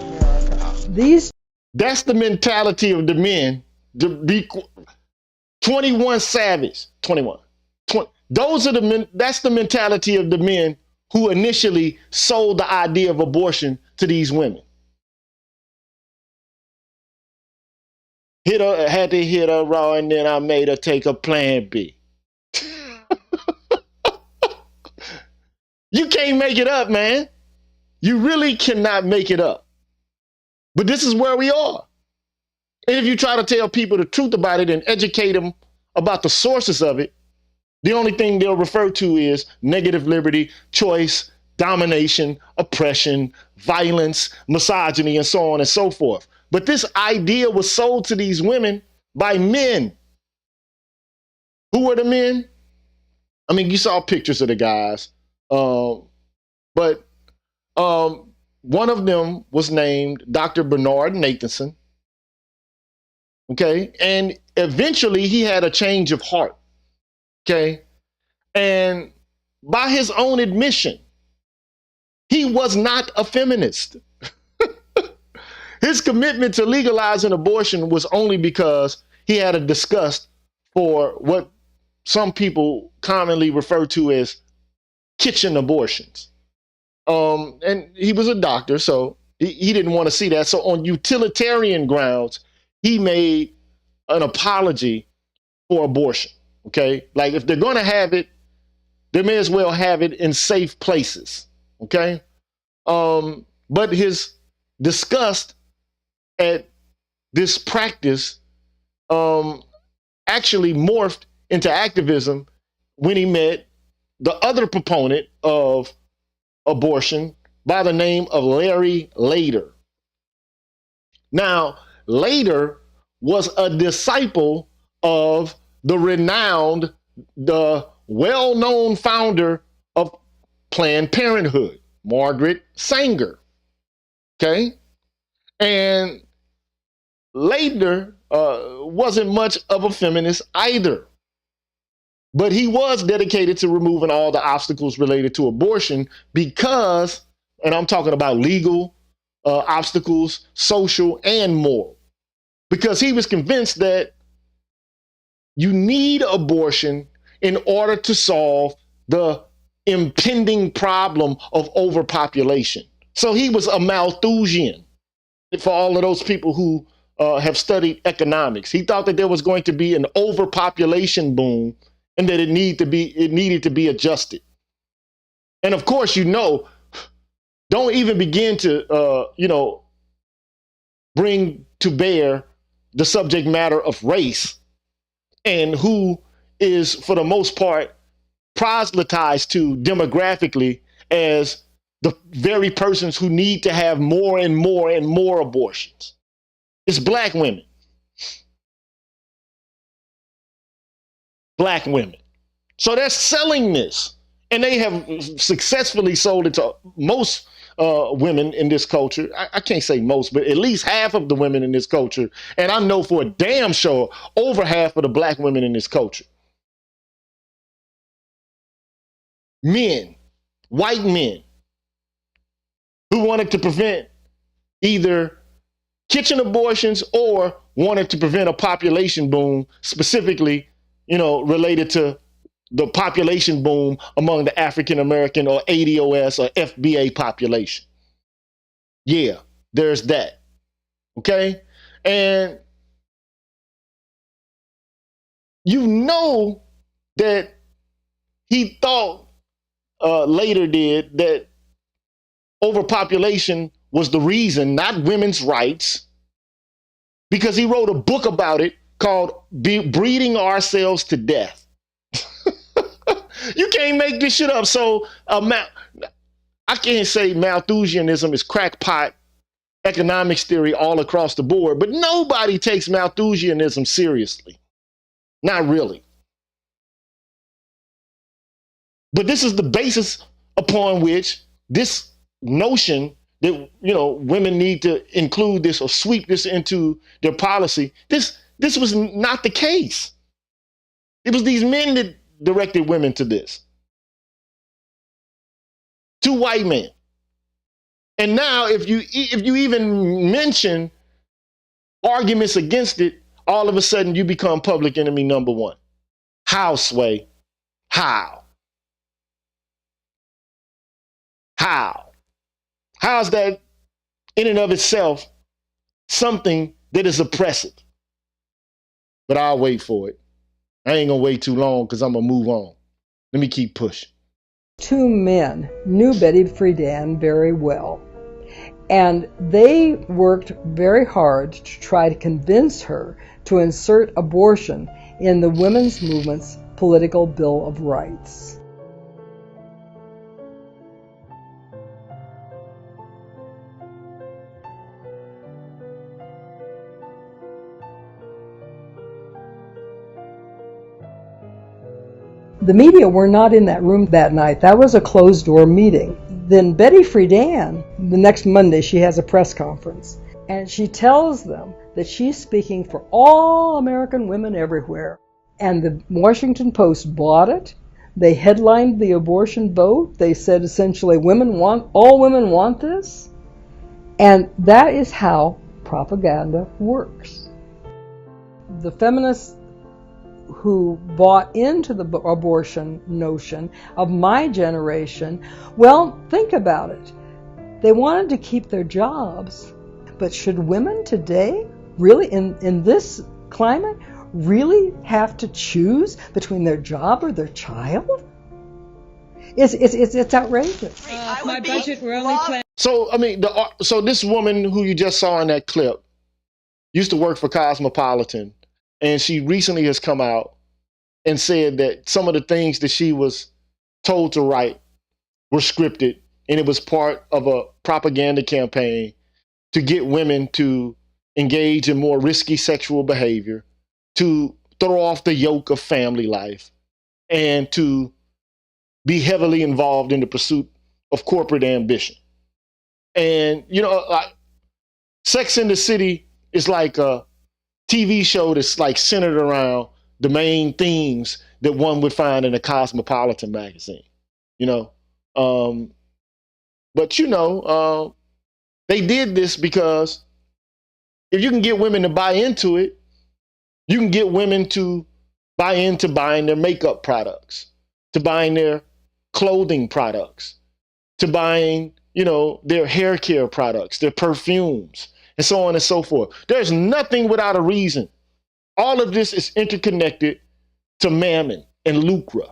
That's the mentality of the men. To be 21 Savage, 21. Those are the men. That's the mentality of the men who initially sold the idea of abortion to these women. Had to hit her raw, and then I made her take a Plan B. You can't make it up, man. You really cannot make it up. But this is where we are. And if you try to tell people the truth about it and educate them about the sources of it, the only thing they'll refer to is negative liberty, choice, domination, oppression, violence, misogyny, and so on and so forth. But this idea was sold to these women by men. Who were the men? I mean, you saw pictures of the guys. But one of them was named Dr. Bernard Nathanson. Okay. And eventually he had a change of heart. Okay. And by his own admission, he was not a feminist. His commitment to legalizing abortion was only because he had a disgust for what some people commonly refer to as kitchen abortions. And he was a doctor, so he didn't want to see that. So on utilitarian grounds, he made an apology for abortion. Okay. Like if they're going to have it, they may as well have it in safe places. Okay. But his disgust at this practice actually morphed into activism when he met the other proponent of abortion by the name of Larry Lader. Now, Lader was a disciple of the renowned, the well-known founder of Planned Parenthood, Margaret Sanger. Okay? And Lader wasn't much of a feminist either. But he was dedicated to removing all the obstacles related to abortion because, and I'm talking about legal obstacles, social and moral, because he was convinced that you need abortion in order to solve the impending problem of overpopulation. So he was a Malthusian. For all of those people who have studied economics, he thought that there was going to be an overpopulation boom and that it needed to be adjusted. And of course, don't even begin to, bring to bear the subject matter of race and who is, for the most part, proselytized to demographically as the very persons who need to have more and more and more abortions. It's black women. Black women. So they're selling this, and they have successfully sold it to most women in this culture. I can't say most, but at least half of the women in this culture. And I know for a damn sure over half of the black women in this culture. Men, white men, who wanted to prevent either kitchen abortions or wanted to prevent a population boom, specifically, related to the population boom among the African American or ADOS or FBA population. Yeah, there's that. Okay? And you know that he thought later did that overpopulation was the reason, not women's rights, because he wrote a book about it called Breeding Ourselves to Death. You can't make this shit up. So I can't say Malthusianism is crackpot economics theory all across the board, but nobody takes Malthusianism seriously. Not really. But this is the basis upon which this notion that, women need to include this or sweep this into their policy. This was not the case. It was these men that directed women to this. Two white men. And now if you even mention arguments against it, all of a sudden you become public enemy number one. How, Sway? How? How? How's that in and of itself something that is oppressive? But I'll wait for it. I ain't gonna wait too long because I'm gonna move on. Let me keep pushing. Two men knew Betty Friedan very well, and they worked very hard to try to convince her to insert abortion in the women's movement's political Bill of Rights. The media were not in that room that night. That was a closed-door meeting. Then Betty Friedan, the next Monday, she has a press conference, and she tells them that she's speaking for all American women everywhere. And the Washington Post bought it. They headlined the abortion vote. They said essentially, all women want this. And that is how propaganda works. The feminists who bought into the abortion notion of my generation, well, think about it. They wanted to keep their jobs, but should women today, really in this climate, really have to choose between their job or their child? It's outrageous. My budget, we're only planning. So, I mean, so this woman who you just saw in that clip used to work for Cosmopolitan, and she recently has come out and said that some of the things that she was told to write were scripted, and it was part of a propaganda campaign to get women to engage in more risky sexual behavior, to throw off the yoke of family life, and to be heavily involved in the pursuit of corporate ambition. And, you know, like Sex in the City is like a TV show that's like centered around the main themes that one would find in a Cosmopolitan magazine, you know. But, you know, they did this because if you can get women to buy into it, you can get women to buy into buying their makeup products, to buying their clothing products, to buying, you know, their hair care products, their perfumes, and so on and so forth. There's nothing without a reason. All of this is interconnected to mammon and lucre.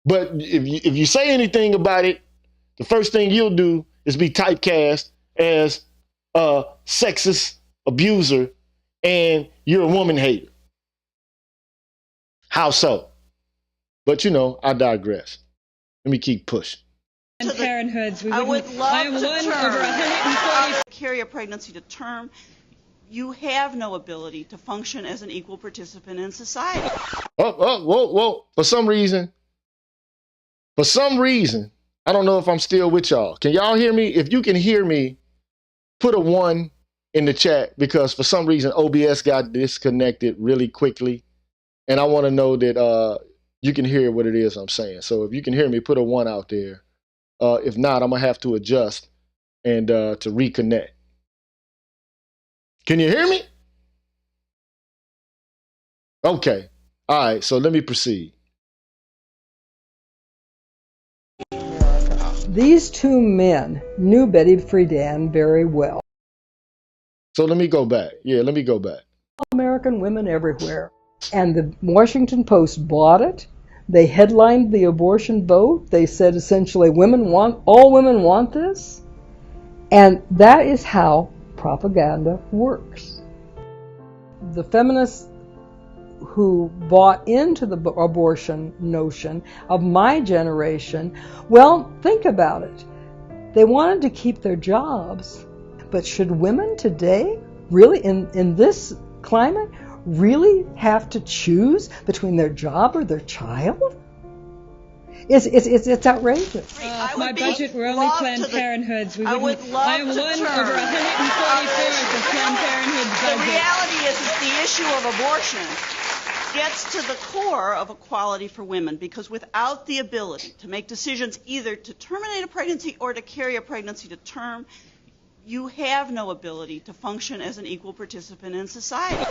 But if you say anything about it, the first thing you'll do is be typecast as a sexist abuser and you're a woman hater. How so? But you know, I digress. Let me keep pushing. Parenthoods. I would love to carry a pregnancy to term. You have no ability to function as an equal participant in society. Whoa. For some reason, I don't know if I'm still with y'all. Can y'all hear me? If you can hear me, put a 1 in the chat, because for some reason OBS got disconnected really quickly. And I want to know that you can hear what it is I'm saying. So if you can hear me, put a 1 out there. If not, I'm going to have to adjust and to reconnect. Can you hear me? Okay. All right. So let me proceed. These two men knew Betty Friedan very well. So let me go back. Let me go back. American women everywhere. And the Washington Post bought it. They headlined the abortion vote. They said essentially, all women want this. And that is how propaganda works. The feminists who bought into the abortion notion of my generation, well, think about it. They wanted to keep their jobs, but should women today, really in this climate, really have to choose between their job or their child? It's outrageous. My budget, we're only Planned Parenthoods. I would love I am to 1/144th of Planned Parenthood's budget. The reality is that the issue of abortion gets to the core of equality for women, because without the ability to make decisions either to terminate a pregnancy or to carry a pregnancy to term, you have no ability to function as an equal participant in society.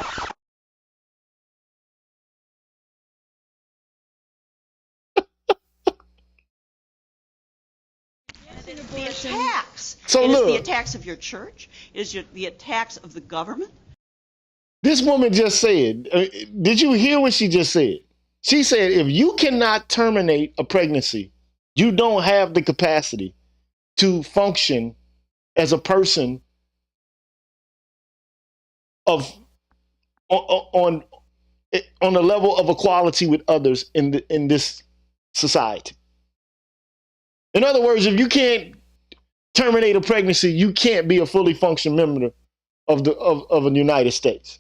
The attacks. So it look, is the attacks of your church. It is the attacks of the government. This woman just said, did you hear what she just said? She said, if you cannot terminate a pregnancy, you don't have the capacity to function as a person on a level of equality with others in this society. In other words, if you can't terminate a pregnancy, you can't be a fully functioning member of the United States.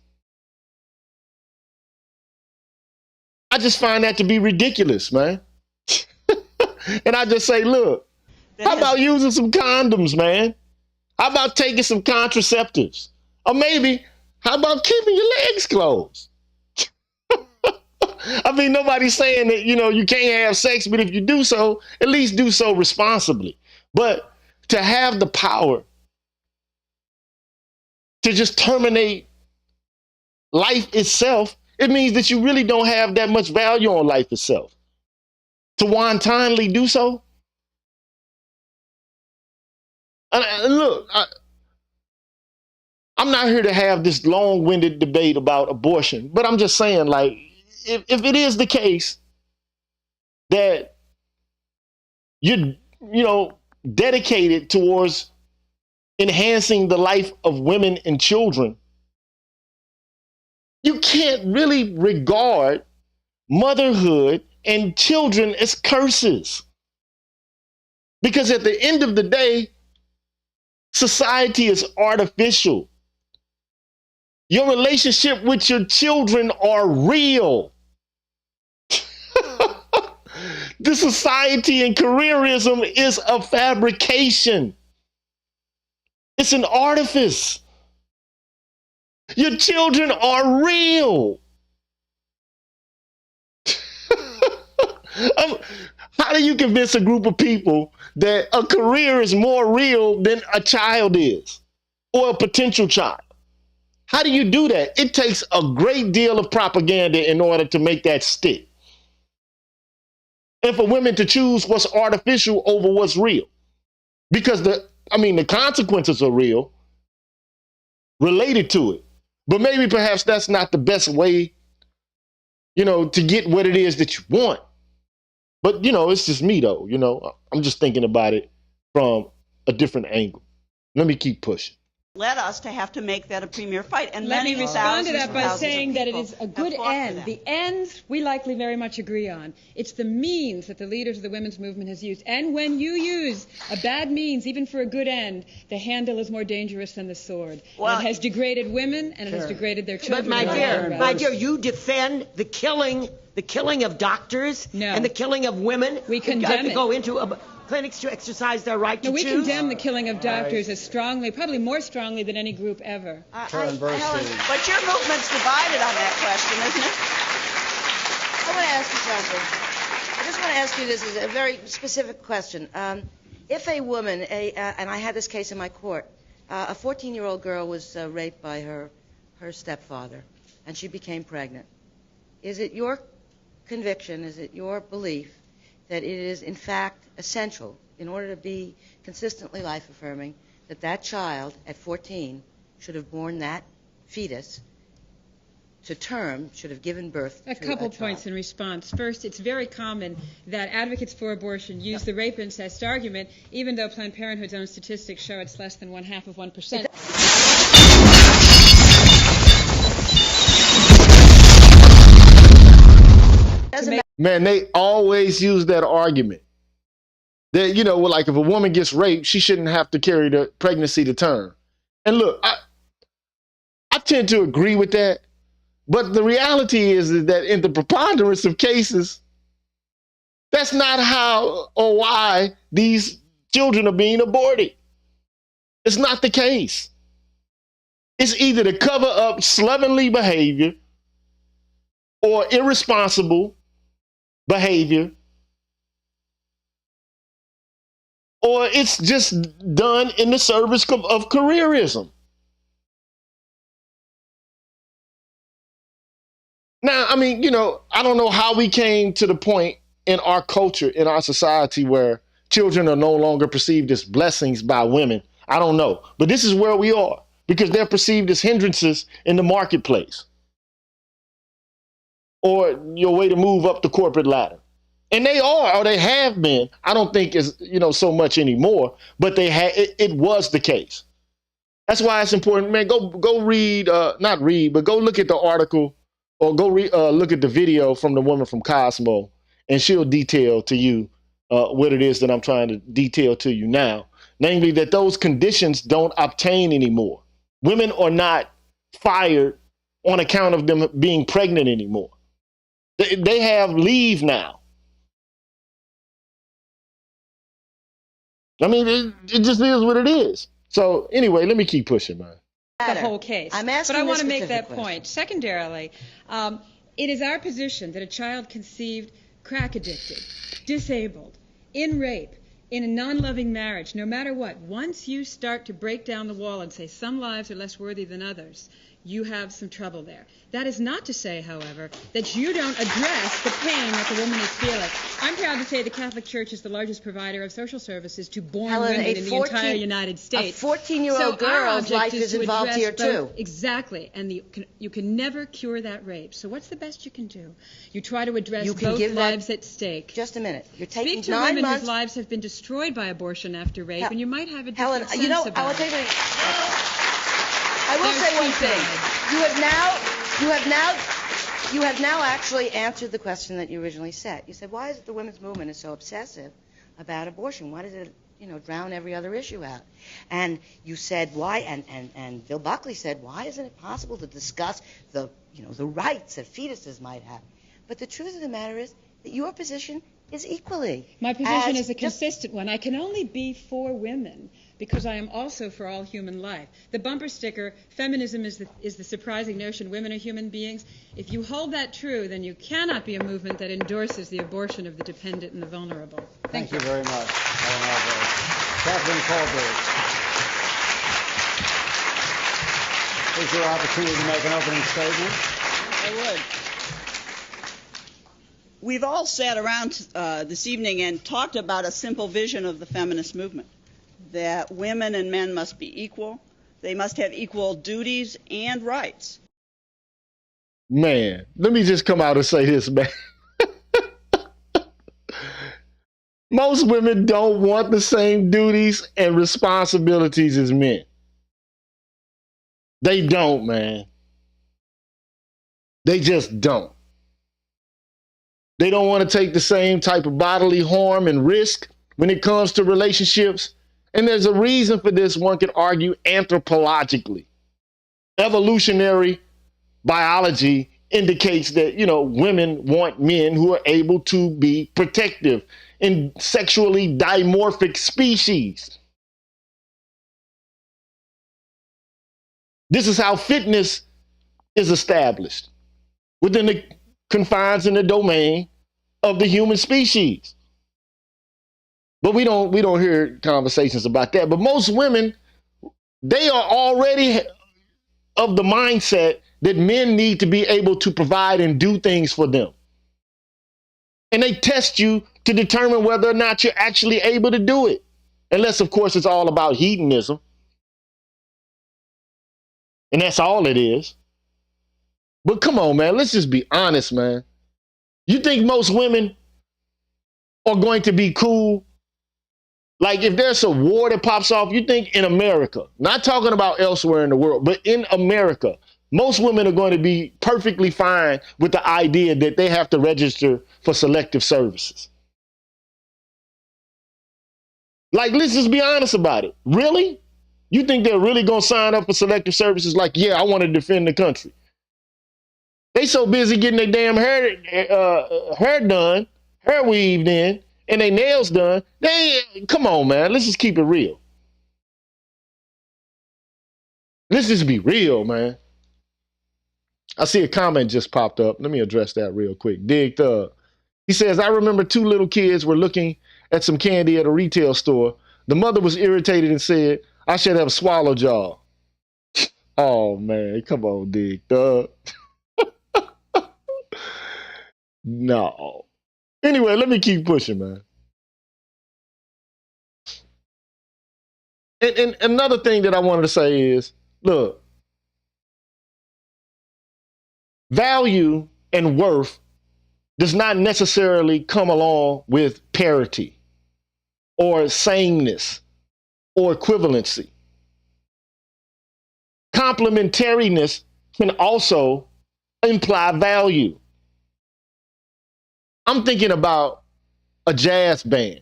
I just find that to be ridiculous, man. And I just say, look, how about using some condoms, man? How about taking some contraceptives? Or maybe, how about keeping your legs closed? I mean, nobody's saying that, you can't have sex, but if you do so, at least do so responsibly. But to have the power to just terminate life itself, it means that you really don't have that much value on life itself. To wantonly do so? And look, I'm not here to have this long-winded debate about abortion, but I'm just saying, like, if it is the case that you're, dedicated towards enhancing the life of women and children, you can't really regard motherhood and children as curses. Because at the end of the day, society is artificial. Your relationship with your children are real. The society and careerism is a fabrication. It's an artifice. Your children are real. How do you convince a group of people that a career is more real than a child is, or a potential child? How do you do that? It takes a great deal of propaganda in order to make that stick. And for women to choose what's artificial over what's real. Because the consequences are real, related to it. But maybe perhaps that's not the best way, to get what it is that you want. But, it's just me though, I'm just thinking about it from a different angle. Let me keep pushing. Led us to have to make that a premier fight. And let me respond to that by saying that it is a good end. The ends we likely very much agree on. It's the means that the leaders of the women's movement has used. And when you use a bad means, even for a good end, the handle is more dangerous than the sword. Well, it has degraded women and it has degraded their children. But my dear, you defend the killing of doctors and the killing of women. We condemn it. Go into clinics to exercise their right to choose. We condemn the killing of doctors as strongly, probably more strongly than any group ever. Helen, but your movement's divided on that question, isn't it? I want to ask you something. I just want to ask you this is a very specific question. If a woman, and I had this case in my court, a 14-year-old girl was raped by her stepfather, and she became pregnant. Is it your conviction, is it your belief that it is in fact essential in order to be consistently life-affirming that that child at 14 should have borne that fetus to term, should have given birth to a couple points in response. First, it's very common that advocates for abortion use the rape incest argument, even though Planned Parenthood's own statistics show it's less than 0.5%. Man, they always use that argument. That, like if a woman gets raped, she shouldn't have to carry the pregnancy to term. And look, I tend to agree with that. But the reality is that in the preponderance of cases, that's not how or why these children are being aborted. It's not the case. It's either to cover up slovenly behavior or irresponsible behavior, or it's just done in the service of careerism. Now, I don't know how we came to the point in our culture, in our society, where children are no longer perceived as blessings by women. I don't know. But this is where we are, because they're perceived as hindrances in the marketplace, or your way to move up the corporate ladder. And they are, or they have been. I don't think it's, so much anymore, but it was the case. That's why it's important, man. Go read, not read, but go look at the article, or go look at the video from the woman from Cosmo, and she'll detail to you what it is that I'm trying to detail to you now. Namely, that those conditions don't obtain anymore. Women are not fired on account of them being pregnant anymore. They have leave now. I mean, it just is what it is. So anyway, let me keep pushing, man. The whole case. I'm asking but I want this to make specific that question. point. Secondarily, it is our position that a child conceived crack addicted, disabled, in rape, in a non-loving marriage, no matter what, once you start to break down the wall and say some lives are less worthy than others, you have some trouble there. That is not to say, however, that you don't address the pain that the woman is feeling. I'm proud to say the Catholic Church is the largest provider of social services to born women in the entire United States. A 14-year-old girl's life is involved here, too. Exactly. And you can never cure that rape. So what's the best you can do? You try to address both lives at stake. Just a minute. You're taking Speak to 9 women months. whose lives have been destroyed by abortion after rape, and you might have a different Helen, sense you know, about it. I will say one thing. You have now actually answered the question that you originally set. You said, why is it the women's movement is so obsessive about abortion? Why does it, drown every other issue out? And you said why, and Bill Buckley said, why isn't it possible to discuss the rights that fetuses might have? But the truth of the matter is that your position is equally. My position is a consistent one. I can only be for women because I am also for all human life. The bumper sticker, feminism is the surprising notion, women are human beings. If you hold that true, then you cannot be a movement that endorses the abortion of the dependent and the vulnerable. Thank you very much, Helen Albright. Catherine Colbert. Is your opportunity to make an opening statement? I would. We've all sat around this evening and talked about a simple vision of the feminist movement, that women and men must be equal. They must have equal duties and rights. Man, let me just come out and say this, man. Most women don't want the same duties and responsibilities as men. They don't, man. They just don't. They don't want to take the same type of bodily harm and risk when it comes to relationships. And there's a reason for this, one could argue anthropologically. Evolutionary biology indicates that, women want men who are able to be protective in sexually dimorphic species. This is how fitness is established within the confines in the domain of the human species. But we don't hear conversations about that. But most women, they are already of the mindset that men need to be able to provide and do things for them. And they test you to determine whether or not you're actually able to do it. Unless, of course, it's all about hedonism. And that's all it is. But come on, man, let's just be honest, man. You think most women are going to be cool? Like if there's a war that pops off, you think in America, not talking about elsewhere in the world, but in America, most women are going to be perfectly fine with the idea that they have to register for selective services. Like, let's just be honest about it. Really? You think they're really going to sign up for selective services like, yeah, I want to defend the country? They so busy getting their damn hair done, hair weaved in, and their nails done. Come on, man. Let's just keep it real. Let's just be real, man. I see a comment just popped up. Let me address that real quick. Dig Thug. He says, I remember two little kids were looking at some candy at a retail store. The mother was irritated and said, I should have a swallow jaw. Oh, man. Come on, Dig Thug. No. Anyway, let me keep pushing, man. And another thing that I wanted to say is, look, value and worth does not necessarily come along with parity or sameness or equivalency. Complementariness can also imply value. I'm thinking about a jazz band,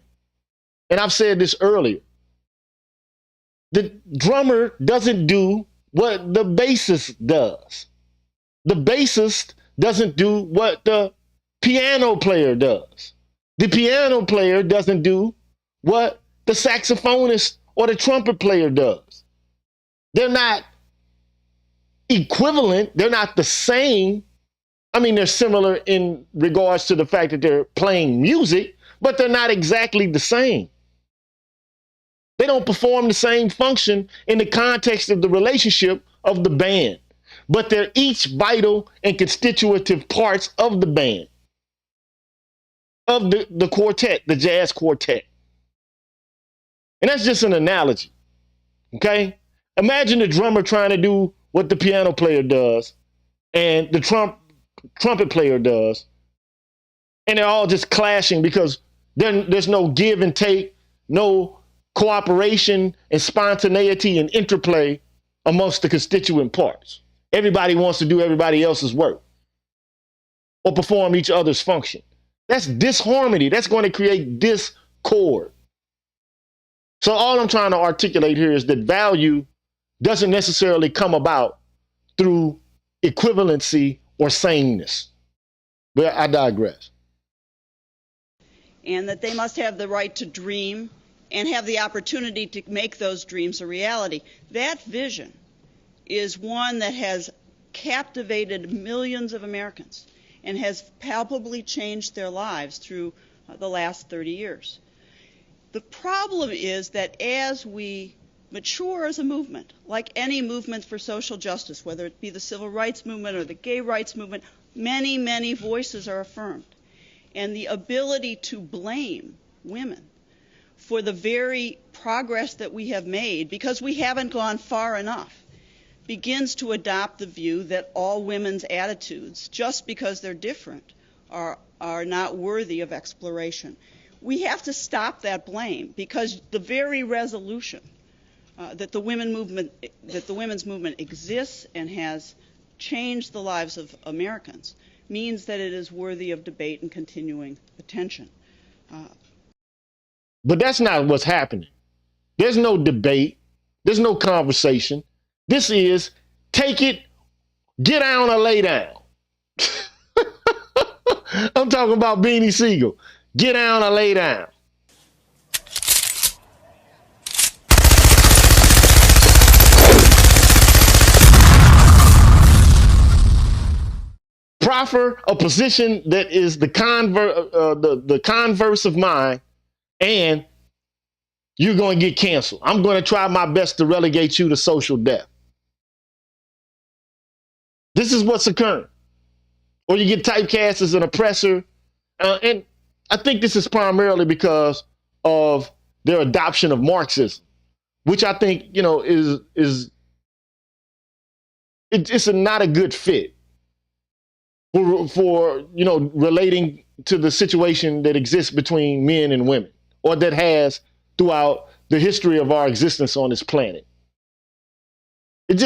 and I've said this earlier. The drummer doesn't do what the bassist does. The bassist doesn't do what the piano player does. The piano player doesn't do what the saxophonist or the trumpet player does. They're not equivalent. They're not the same. I mean, they're similar in regards to the fact that they're playing music, but they're not exactly the same. They don't perform the same function in the context of the relationship of the band, but they're each vital and constitutive parts of the band, of the quartet, the jazz quartet. And that's just an analogy, okay? Imagine the drummer trying to do what the piano player does and the trumpet player does, and they're all just clashing because there's no give and take, no cooperation and spontaneity and interplay amongst the constituent parts. Everybody wants to do everybody else's work or perform each other's function. That's disharmony. That's going to create discord. So all I'm trying to articulate here is that value doesn't necessarily come about through equivalency or sameness. But I digress. And that they must have the right to dream and have the opportunity to make those dreams a reality. That vision is one that has captivated millions of Americans and has palpably changed their lives through the last 30 years. The problem is that as we mature as a movement, like any movement for social justice, whether it be the civil rights movement or the gay rights movement, many, many voices are affirmed. And the ability to blame women for the very progress that we have made, because we haven't gone far enough, begins to adopt the view that all women's attitudes, just because they're different, are not worthy of exploration. We have to stop that blame, because the very resolution that the women's movement exists and has changed the lives of Americans means that it is worthy of debate and continuing attention. But that's not what's happening. There's no debate. There's no conversation. This is take it, get down or lay down. I'm talking about Beanie Siegel. Get down or lay down. Proffer a position that is the converse of mine, and you're going to get canceled. I'm going to try my best to relegate you to social death. This is what's occurring. Or you get typecast as an oppressor. And I think this is primarily because of their adoption of Marxism, which I think, is not a good fit for relating to the situation that exists between men and women, or that has throughout the history of our existence on this planet. It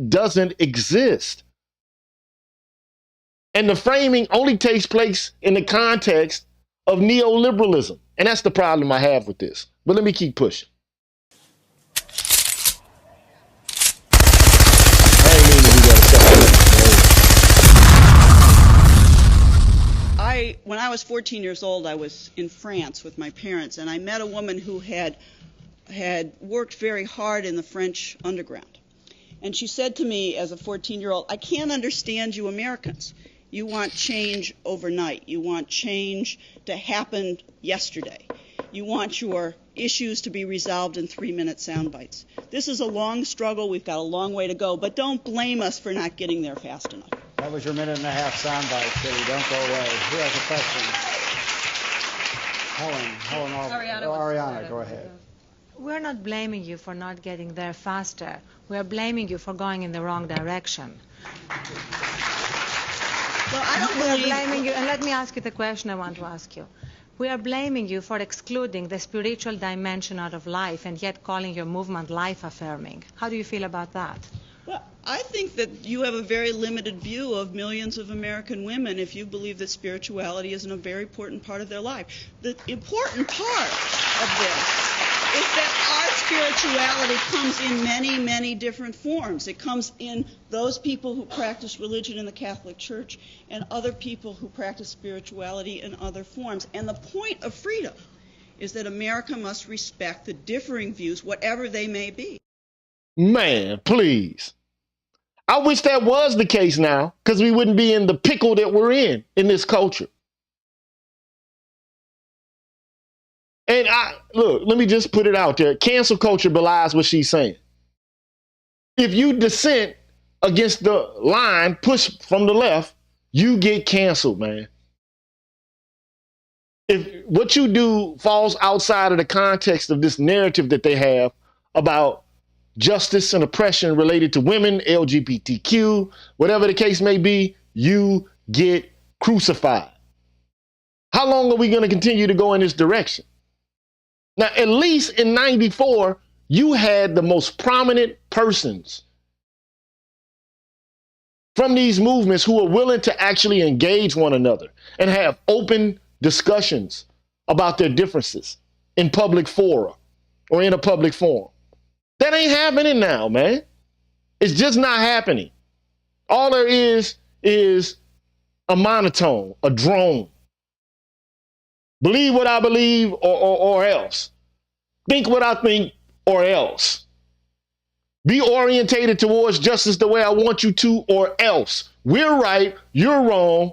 doesn't exist. And the framing only takes place in the context of neoliberalism. And that's the problem I have with this. But let me keep pushing. I ain't mean to do that. When I was 14 years old, I was in France with my parents, and I met a woman who had worked very hard in the French underground. And she said to me as a 14-year-old, I can't understand you Americans. You want change overnight. You want change to happen yesterday. You want your issues to be resolved in 3-minute sound bites. This is a long struggle. We've got a long way to go, but don't blame us for not getting there fast enough. That was your minute-and-a-half sound bite, Kitty. Don't go away. Who has a question? Ariana, go ahead. We're not blaming you for not getting there faster. We're blaming you for going in the wrong direction. Well, I don't believe... We're blaming you, and let me ask you the question I want to ask you. We are blaming you for excluding the spiritual dimension out of life and yet calling your movement life-affirming. How do you feel about that? Well, I think that you have a very limited view of millions of American women if you believe that spirituality isn't a very important part of their life. The important part of this is that our spirituality comes in many, many different forms. It comes in those people who practice religion in the Catholic Church and other people who practice spirituality in other forms. And the point of freedom is that America must respect the differing views, whatever they may be. Man, please. I wish that was the case now, because we wouldn't be in the pickle that we're in this culture. And look, let me just put it out there. Cancel culture belies what she's saying. If you dissent against the line pushed from the left, you get canceled, man. If what you do falls outside of the context of this narrative that they have about justice and oppression related to women, LGBTQ, whatever the case may be, you get crucified. How long are we going to continue to go in this direction? Now, at least in 94, you had the most prominent persons from these movements who are willing to actually engage one another and have open discussions about their differences in public fora or in a public forum. That ain't happening now, man. It's just not happening. All there is a monotone, a drone. Believe what I believe or else. Think what I think or else. Be orientated towards justice the way I want you to or else. We're right, you're wrong,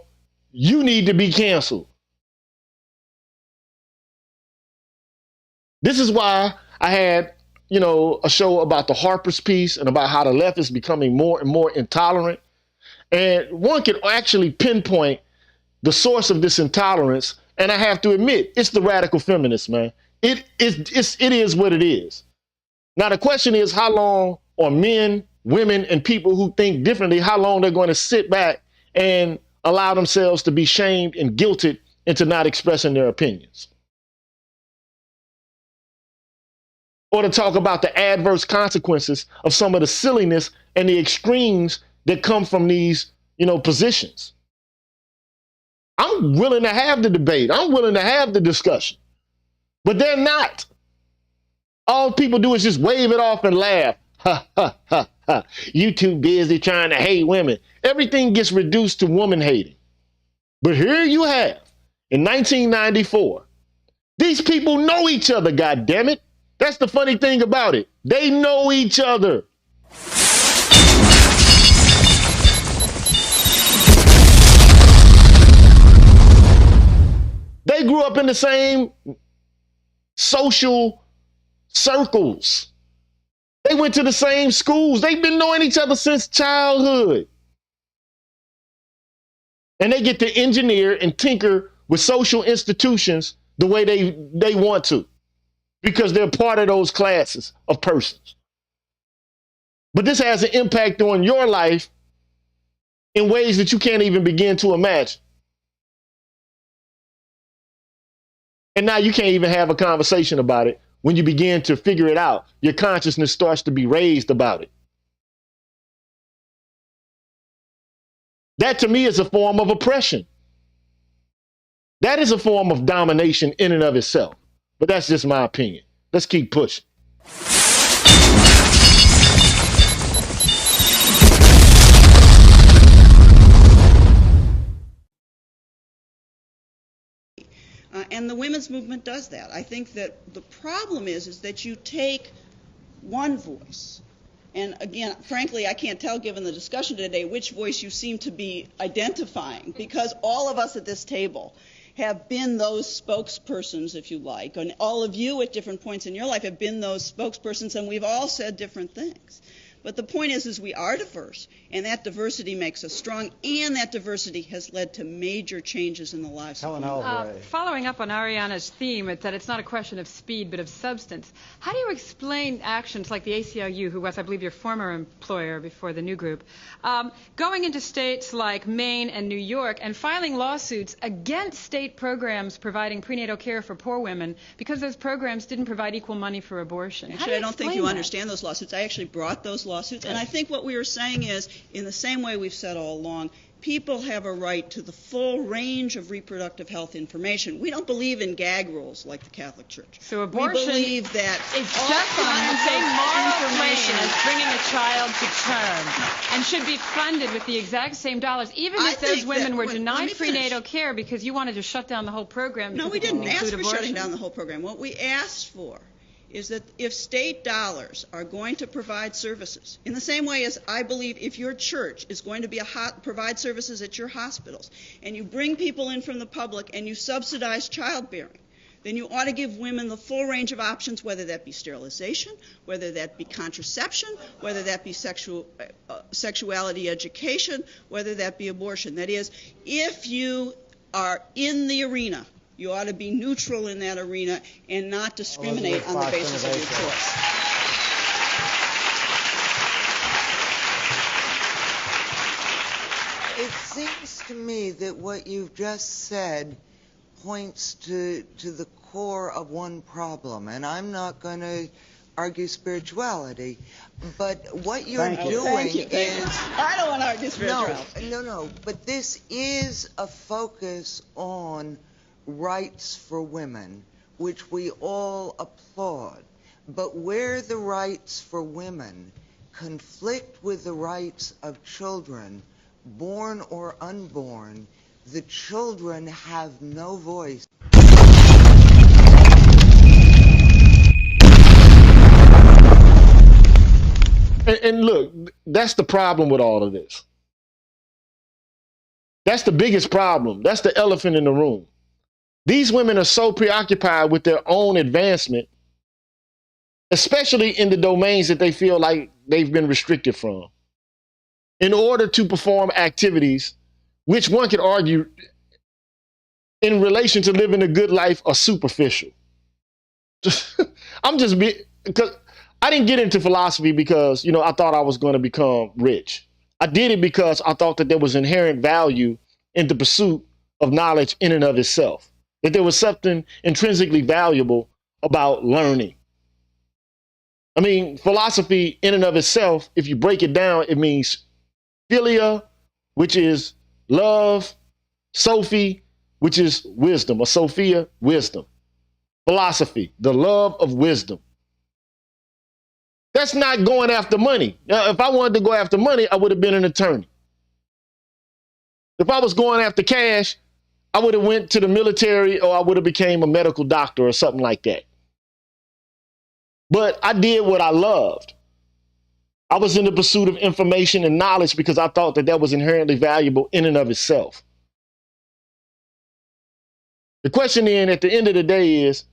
you need to be canceled. This is why I had, a show about the Harper's piece and about how the left is becoming more and more intolerant. And one can actually pinpoint the source of this intolerance. And I have to admit, it's the radical feminists, man. It is what it is. Now, the question is how long are men, women, and people who think differently, how long they're going to sit back and allow themselves to be shamed and guilted into not expressing their opinions? Or to talk about the adverse consequences of some of the silliness and the extremes that come from these, positions. I'm willing to have the debate. I'm willing to have the discussion. But they're not. All people do is just wave it off and laugh. Ha, ha, ha, ha. You too busy trying to hate women. Everything gets reduced to woman hating. But here you have, in 1994, these people know each other, goddammit. That's the funny thing about it. They know each other. They grew up in the same social circles. They went to the same schools. They've been knowing each other since childhood. And they get to engineer and tinker with social institutions the way they want to, because they're part of those classes of persons. But this has an impact on your life in ways that you can't even begin to imagine. And now you can't even have a conversation about it. When you begin to figure it out, your consciousness starts to be raised about it. That to me is a form of oppression. That is a form of domination in and of itself. But that's just my opinion. Let's keep pushing. And the women's movement does that. I think that the problem is that you take one voice, and again, frankly, I can't tell given the discussion today which voice you seem to be identifying, because all of us at this table have been those spokespersons, if you like, and all of you at different points in your life have been those spokespersons, and we've all said different things. But the point is we are diverse, and that diversity makes us strong, and that diversity has led to major changes in the lives of women. Following up on Ariana's theme, that it's not a question of speed but of substance, how do you explain actions like the ACLU, who was, I believe, your former employer before the new group, going into states like Maine and New York and filing lawsuits against state programs providing prenatal care for poor women because those programs didn't provide equal money for abortion? Actually, I don't think you understand those lawsuits. I actually brought those lawsuits, and I think what we are saying is, in the same way we've said all along, People have a right to the full range of reproductive health information. We don't believe in gag rules like the Catholic Church. So abortion we believe that is just as moral claim as bringing a child to term and should be funded with the exact same dollars, even if those women were denied prenatal care because you wanted to shut down the whole program. No, we didn't ask for abortion. shutting down the whole program. What we asked for is that if state dollars are going to provide services, in the same way as I believe if your church is going to be provide services at your hospitals, and you bring people in from the public and you subsidize childbearing, then you ought to give women the full range of options, whether that be sterilization, whether that be contraception, whether that be sexuality education, whether that be abortion. That is, if you are in the arena, you ought to be neutral in that arena and not discriminate on the basis of your choice. It seems to me that what you've just said points to the core of one problem, and I'm not going to argue spirituality, but what you're doing is... I don't want to argue spirituality. No, but this is a focus on rights for women, which we all applaud. But where the rights for women conflict with the rights of children, born or unborn, the children have no voice. And look, that's the problem with all of this. That's the biggest problem. That's the elephant in the room. These women are so preoccupied with their own advancement, especially in the domains that they feel like they've been restricted from, in order to perform activities which one could argue in relation to living a good life are superficial. Because I didn't get into philosophy because, I thought I was going to become rich. I did it because I thought that there was inherent value in the pursuit of knowledge in and of itself. That there was something intrinsically valuable about learning. I mean, philosophy in and of itself, if you break it down, it means philia, which is love, Sophie, which is wisdom, or Sophia, wisdom. Philosophy, the love of wisdom. That's not going after money. Now, if I wanted to go after money, I would have been an attorney. If I was going after cash, I would have went to the military, or I would have became a medical doctor or something like that. But I did what I loved. I was in the pursuit of information and knowledge because I thought that was inherently valuable in and of itself. The question then at the end of the day is,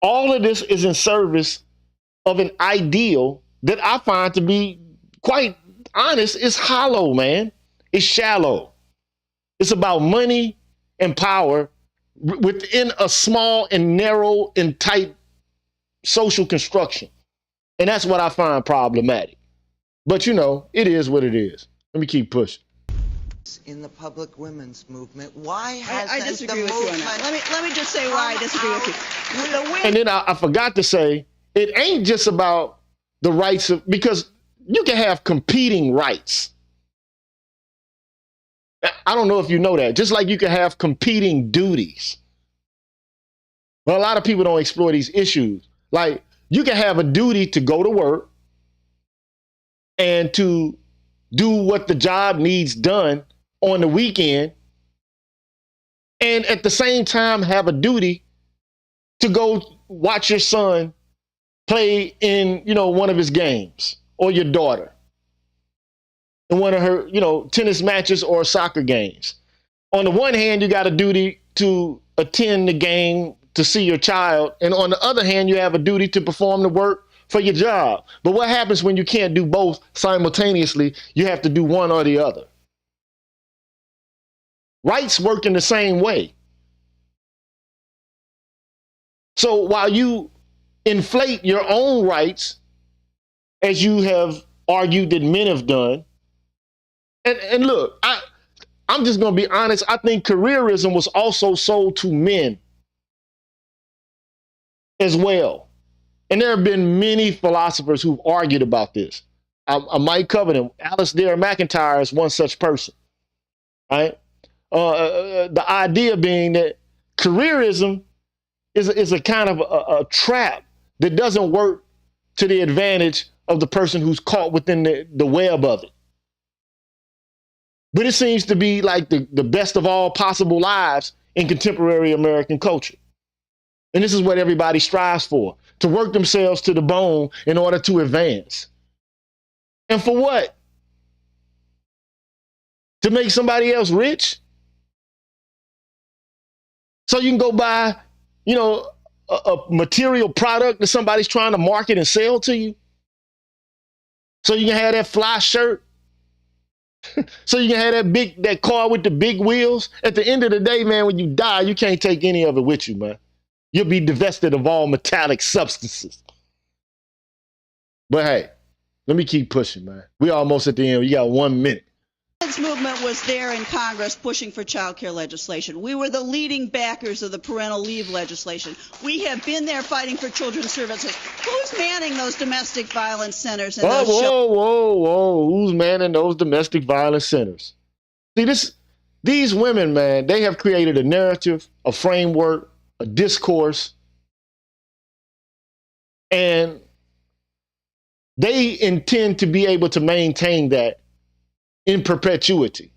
all of this is in service of an ideal that I find to be, quite honest, is hollow, man. It's shallow. It's about money and power within a small and narrow and tight social construction. And that's what I find problematic. But it is what it is. Let me keep pushing. In the public women's movement, why hasn't I disagree the with you on that. Let me just say why I disagree with you. And then I forgot to say, it ain't just about the rights of, because you can have competing rights. I don't know if you know that. Just like you can have competing duties. But a lot of people don't explore these issues. Like, you can have a duty to go to work and to do what the job needs done on the weekend, and at the same time have a duty to go watch your son play in, one of his games, or your daughter in one of her, tennis matches or soccer games. On the one hand, you got a duty to attend the game to see your child, and on the other hand, you have a duty to perform the work for your job. But what happens when you can't do both simultaneously? You have to do one or the other. Rights work in the same way. So while you inflate your own rights, as you have argued that men have done, and look, I'm just going to be honest, I think careerism was also sold to men as well. And there have been many philosophers who've argued about this. I might cover them. Alistair McIntyre is one such person. right? The idea being that careerism is a kind of a trap that doesn't work to the advantage of the person who's caught within the web of it. But it seems to be like the best of all possible lives in contemporary American culture. And this is what everybody strives for, to work themselves to the bone in order to advance. And for what? To make somebody else rich? So you can go buy, a material product that somebody's trying to market and sell to you? So you can have that fly shirt? So you can have that car with the big wheels? At the end of the day, man, when you die, you can't take any of it with you, man. You'll be divested of all metallic substances. But hey, let me keep pushing, man. We almost at the end. You got 1 minute. The women's movement was there in Congress pushing for child care legislation. We were the leading backers of the parental leave legislation. We have been there fighting for children's services. Who's manning those domestic violence centers? And Whoa. Who's manning those domestic violence centers? See, these women, man, they have created a narrative, a framework, a discourse, and they intend to be able to maintain that in perpetuity.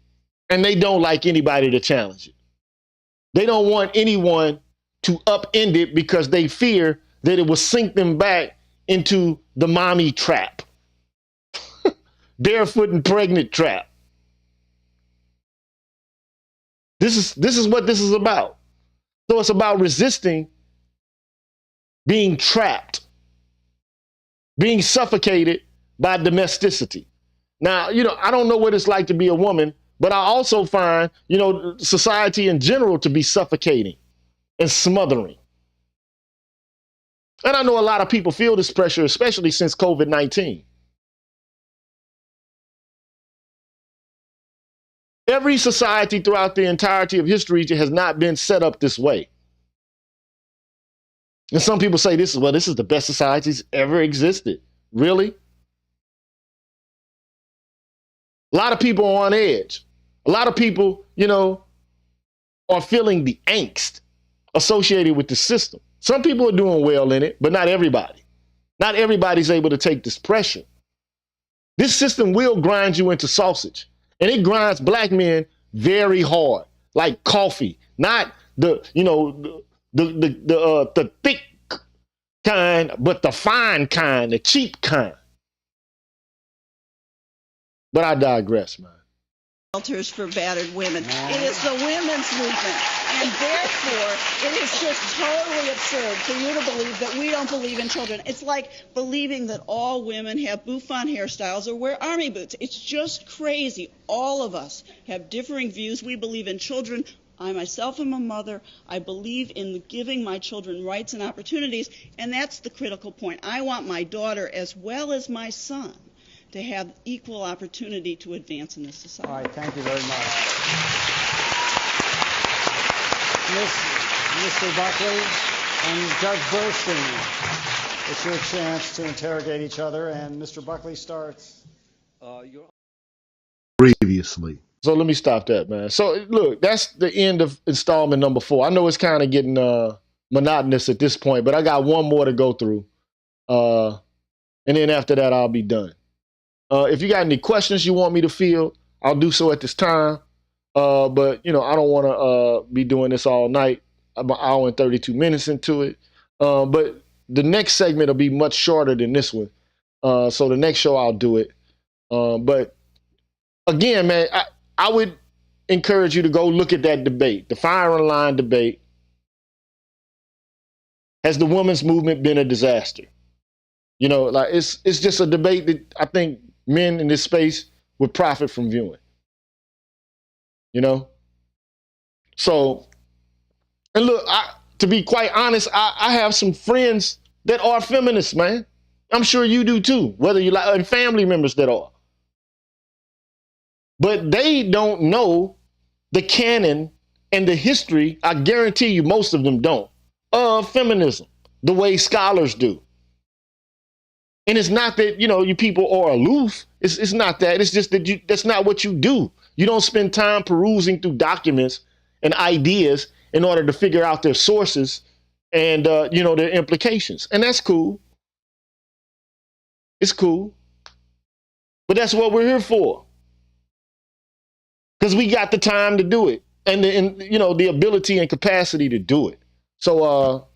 And they don't like anybody to challenge it. They don't want anyone to upend it because they fear that it will sink them back into the mommy trap, barefoot and pregnant trap. This is what this is about. So it's about resisting being trapped, being suffocated by domesticity. Now, I don't know what it's like to be a woman, but I also find, society in general to be suffocating and smothering. And I know a lot of people feel this pressure, especially since COVID-19. Every society throughout the entirety of history has not been set up this way. And some people say this is the best society's ever existed. Really? A lot of people are on edge. A lot of people, are feeling the angst associated with the system. Some people are doing well in it, but not everybody. Not everybody's able to take this pressure. This system will grind you into sausage, and it grinds black men very hard, like coffee. Not the thick kind, but the fine kind, the cheap kind. But I digress, man. Shelters for battered women. It is the women's movement. And therefore, it is just totally absurd for you to believe that we don't believe in children. It's like believing that all women have bouffant hairstyles or wear army boots. It's just crazy. All of us have differing views. We believe in children. I myself am a mother. I believe in giving my children rights and opportunities, and that's the critical point. I want my daughter as well as my son to have equal opportunity to advance in this society. All right, thank you very much. Mr. Buckley and Judge Burstein, it's your chance to interrogate each other, and Mr. Buckley starts. Previously. So let me stop that, man. So look, that's the end of installment number 4. I know it's kind of getting monotonous at this point, but I got one more to go through. And then after that, I'll be done. If you got any questions you want me to field, I'll do so at this time. But, I don't want to be doing this all night. I'm an hour and 32 minutes into it. But the next segment will be much shorter than this one. So the next show, I'll do it. But again, man, I would encourage you to go look at that debate, the firing line debate. Has the women's movement been a disaster? It's just a debate that I think men in this space would profit from viewing. So, and look, to be quite honest, I have some friends that are feminists, man. I'm sure you do too, whether you like, and family members that are. But they don't know the canon and the history, I guarantee you most of them don't, of feminism, the way scholars do. And it's not that, you people are aloof. It's not that. It's just that that's not what you do. You don't spend time perusing through documents and ideas in order to figure out their sources and, their implications. And that's cool. It's cool. But that's what we're here for. Because we got the time to do it and the ability and capacity to do it. So,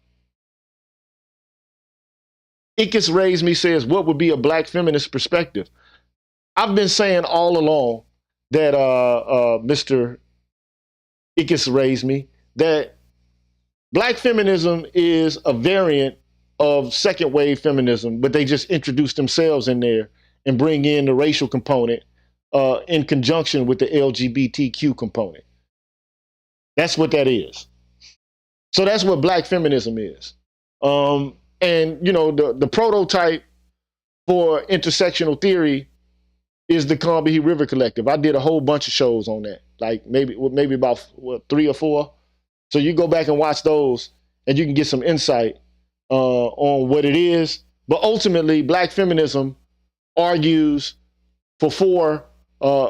Ickes Raised Me says, what would be a black feminist perspective? I've been saying all along that Mr. Ickes Raised Me, that black feminism is a variant of second wave feminism, but they just introduce themselves in there and bring in the racial component in conjunction with the LGBTQ component. That's what that is. So that's what black feminism is. And, the prototype for intersectional theory is the Combahee River Collective. I did a whole bunch of shows on that, like maybe about 3 or 4. So you go back and watch those and you can get some insight on what it is. But ultimately, black feminism argues for 4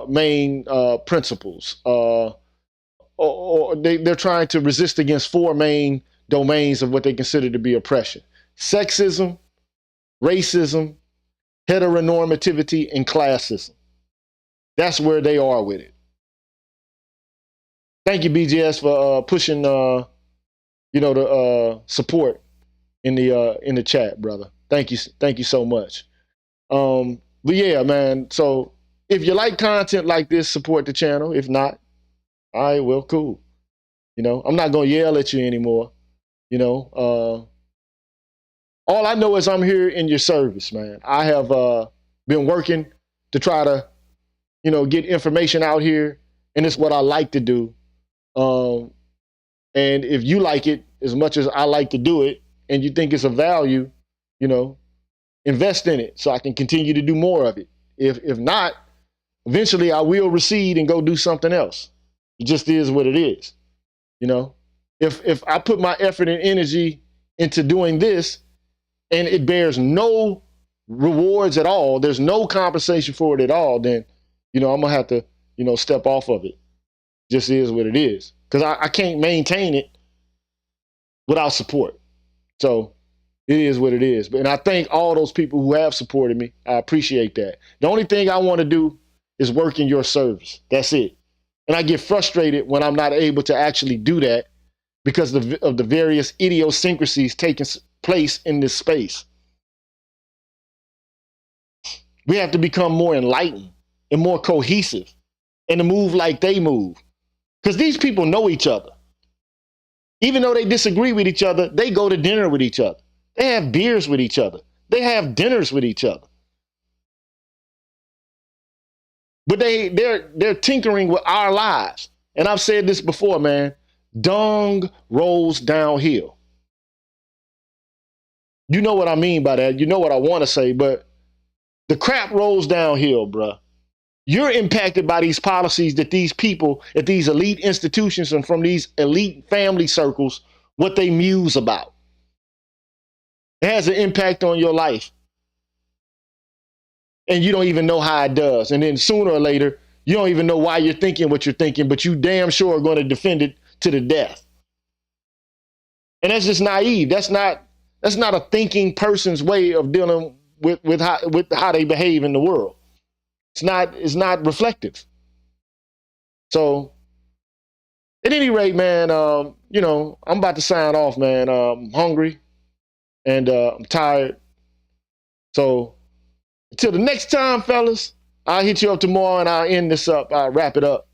main principles. Or they're trying to resist against 4 main domains of what they consider to be oppression: sexism, racism, heteronormativity, and classism. That's where they are with it. Thank you, BGS, for pushing, the support in the chat, brother. Thank you so much. But yeah, man. So if you like content like this, support the channel. If not, all right, well, cool. I'm not gonna yell at you anymore. All I know is I'm here in your service, man. I have been working to try to, get information out here, and it's what I like to do. And if you like it as much as I like to do it, and you think it's of value, invest in it so I can continue to do more of it. If not, eventually I will recede and go do something else. It just is what it is. If I put my effort and energy into doing this and it bears no rewards at all, there's no compensation for it at all, then, I'm gonna have to, step off of it. Just is what it is. Because I can't maintain it without support. So it is what it is. And I thank all those people who have supported me. I appreciate that. The only thing I want to do is work in your service. That's it. And I get frustrated when I'm not able to actually do that because of the various idiosyncrasies taking place in this space. We have to become more enlightened and more cohesive and to move like they move. Because these people know each other. Even though they disagree with each other, they go to dinner with each other. They have beers with each other. They have dinners with each other. But they're tinkering with our lives. And I've said this before, man. Dung rolls downhill. You know what I mean by that. You know what I want to say, but the crap rolls downhill, bruh. You're impacted by these policies that these people at these elite institutions and from these elite family circles, what they muse about. It has an impact on your life. And you don't even know how it does. And then sooner or later, you don't even know why you're thinking what you're thinking, but you damn sure are going to defend it to the death. And that's just naive. That's not a thinking person's way of dealing with how they behave in the world. It's not reflective. So at any rate, man, I'm about to sign off, man. I'm hungry and I'm tired. So until the next time, fellas, I'll hit you up tomorrow and I'll end this up. I'll wrap it up.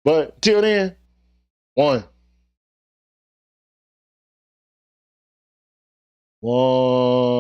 But till then, 1. 1.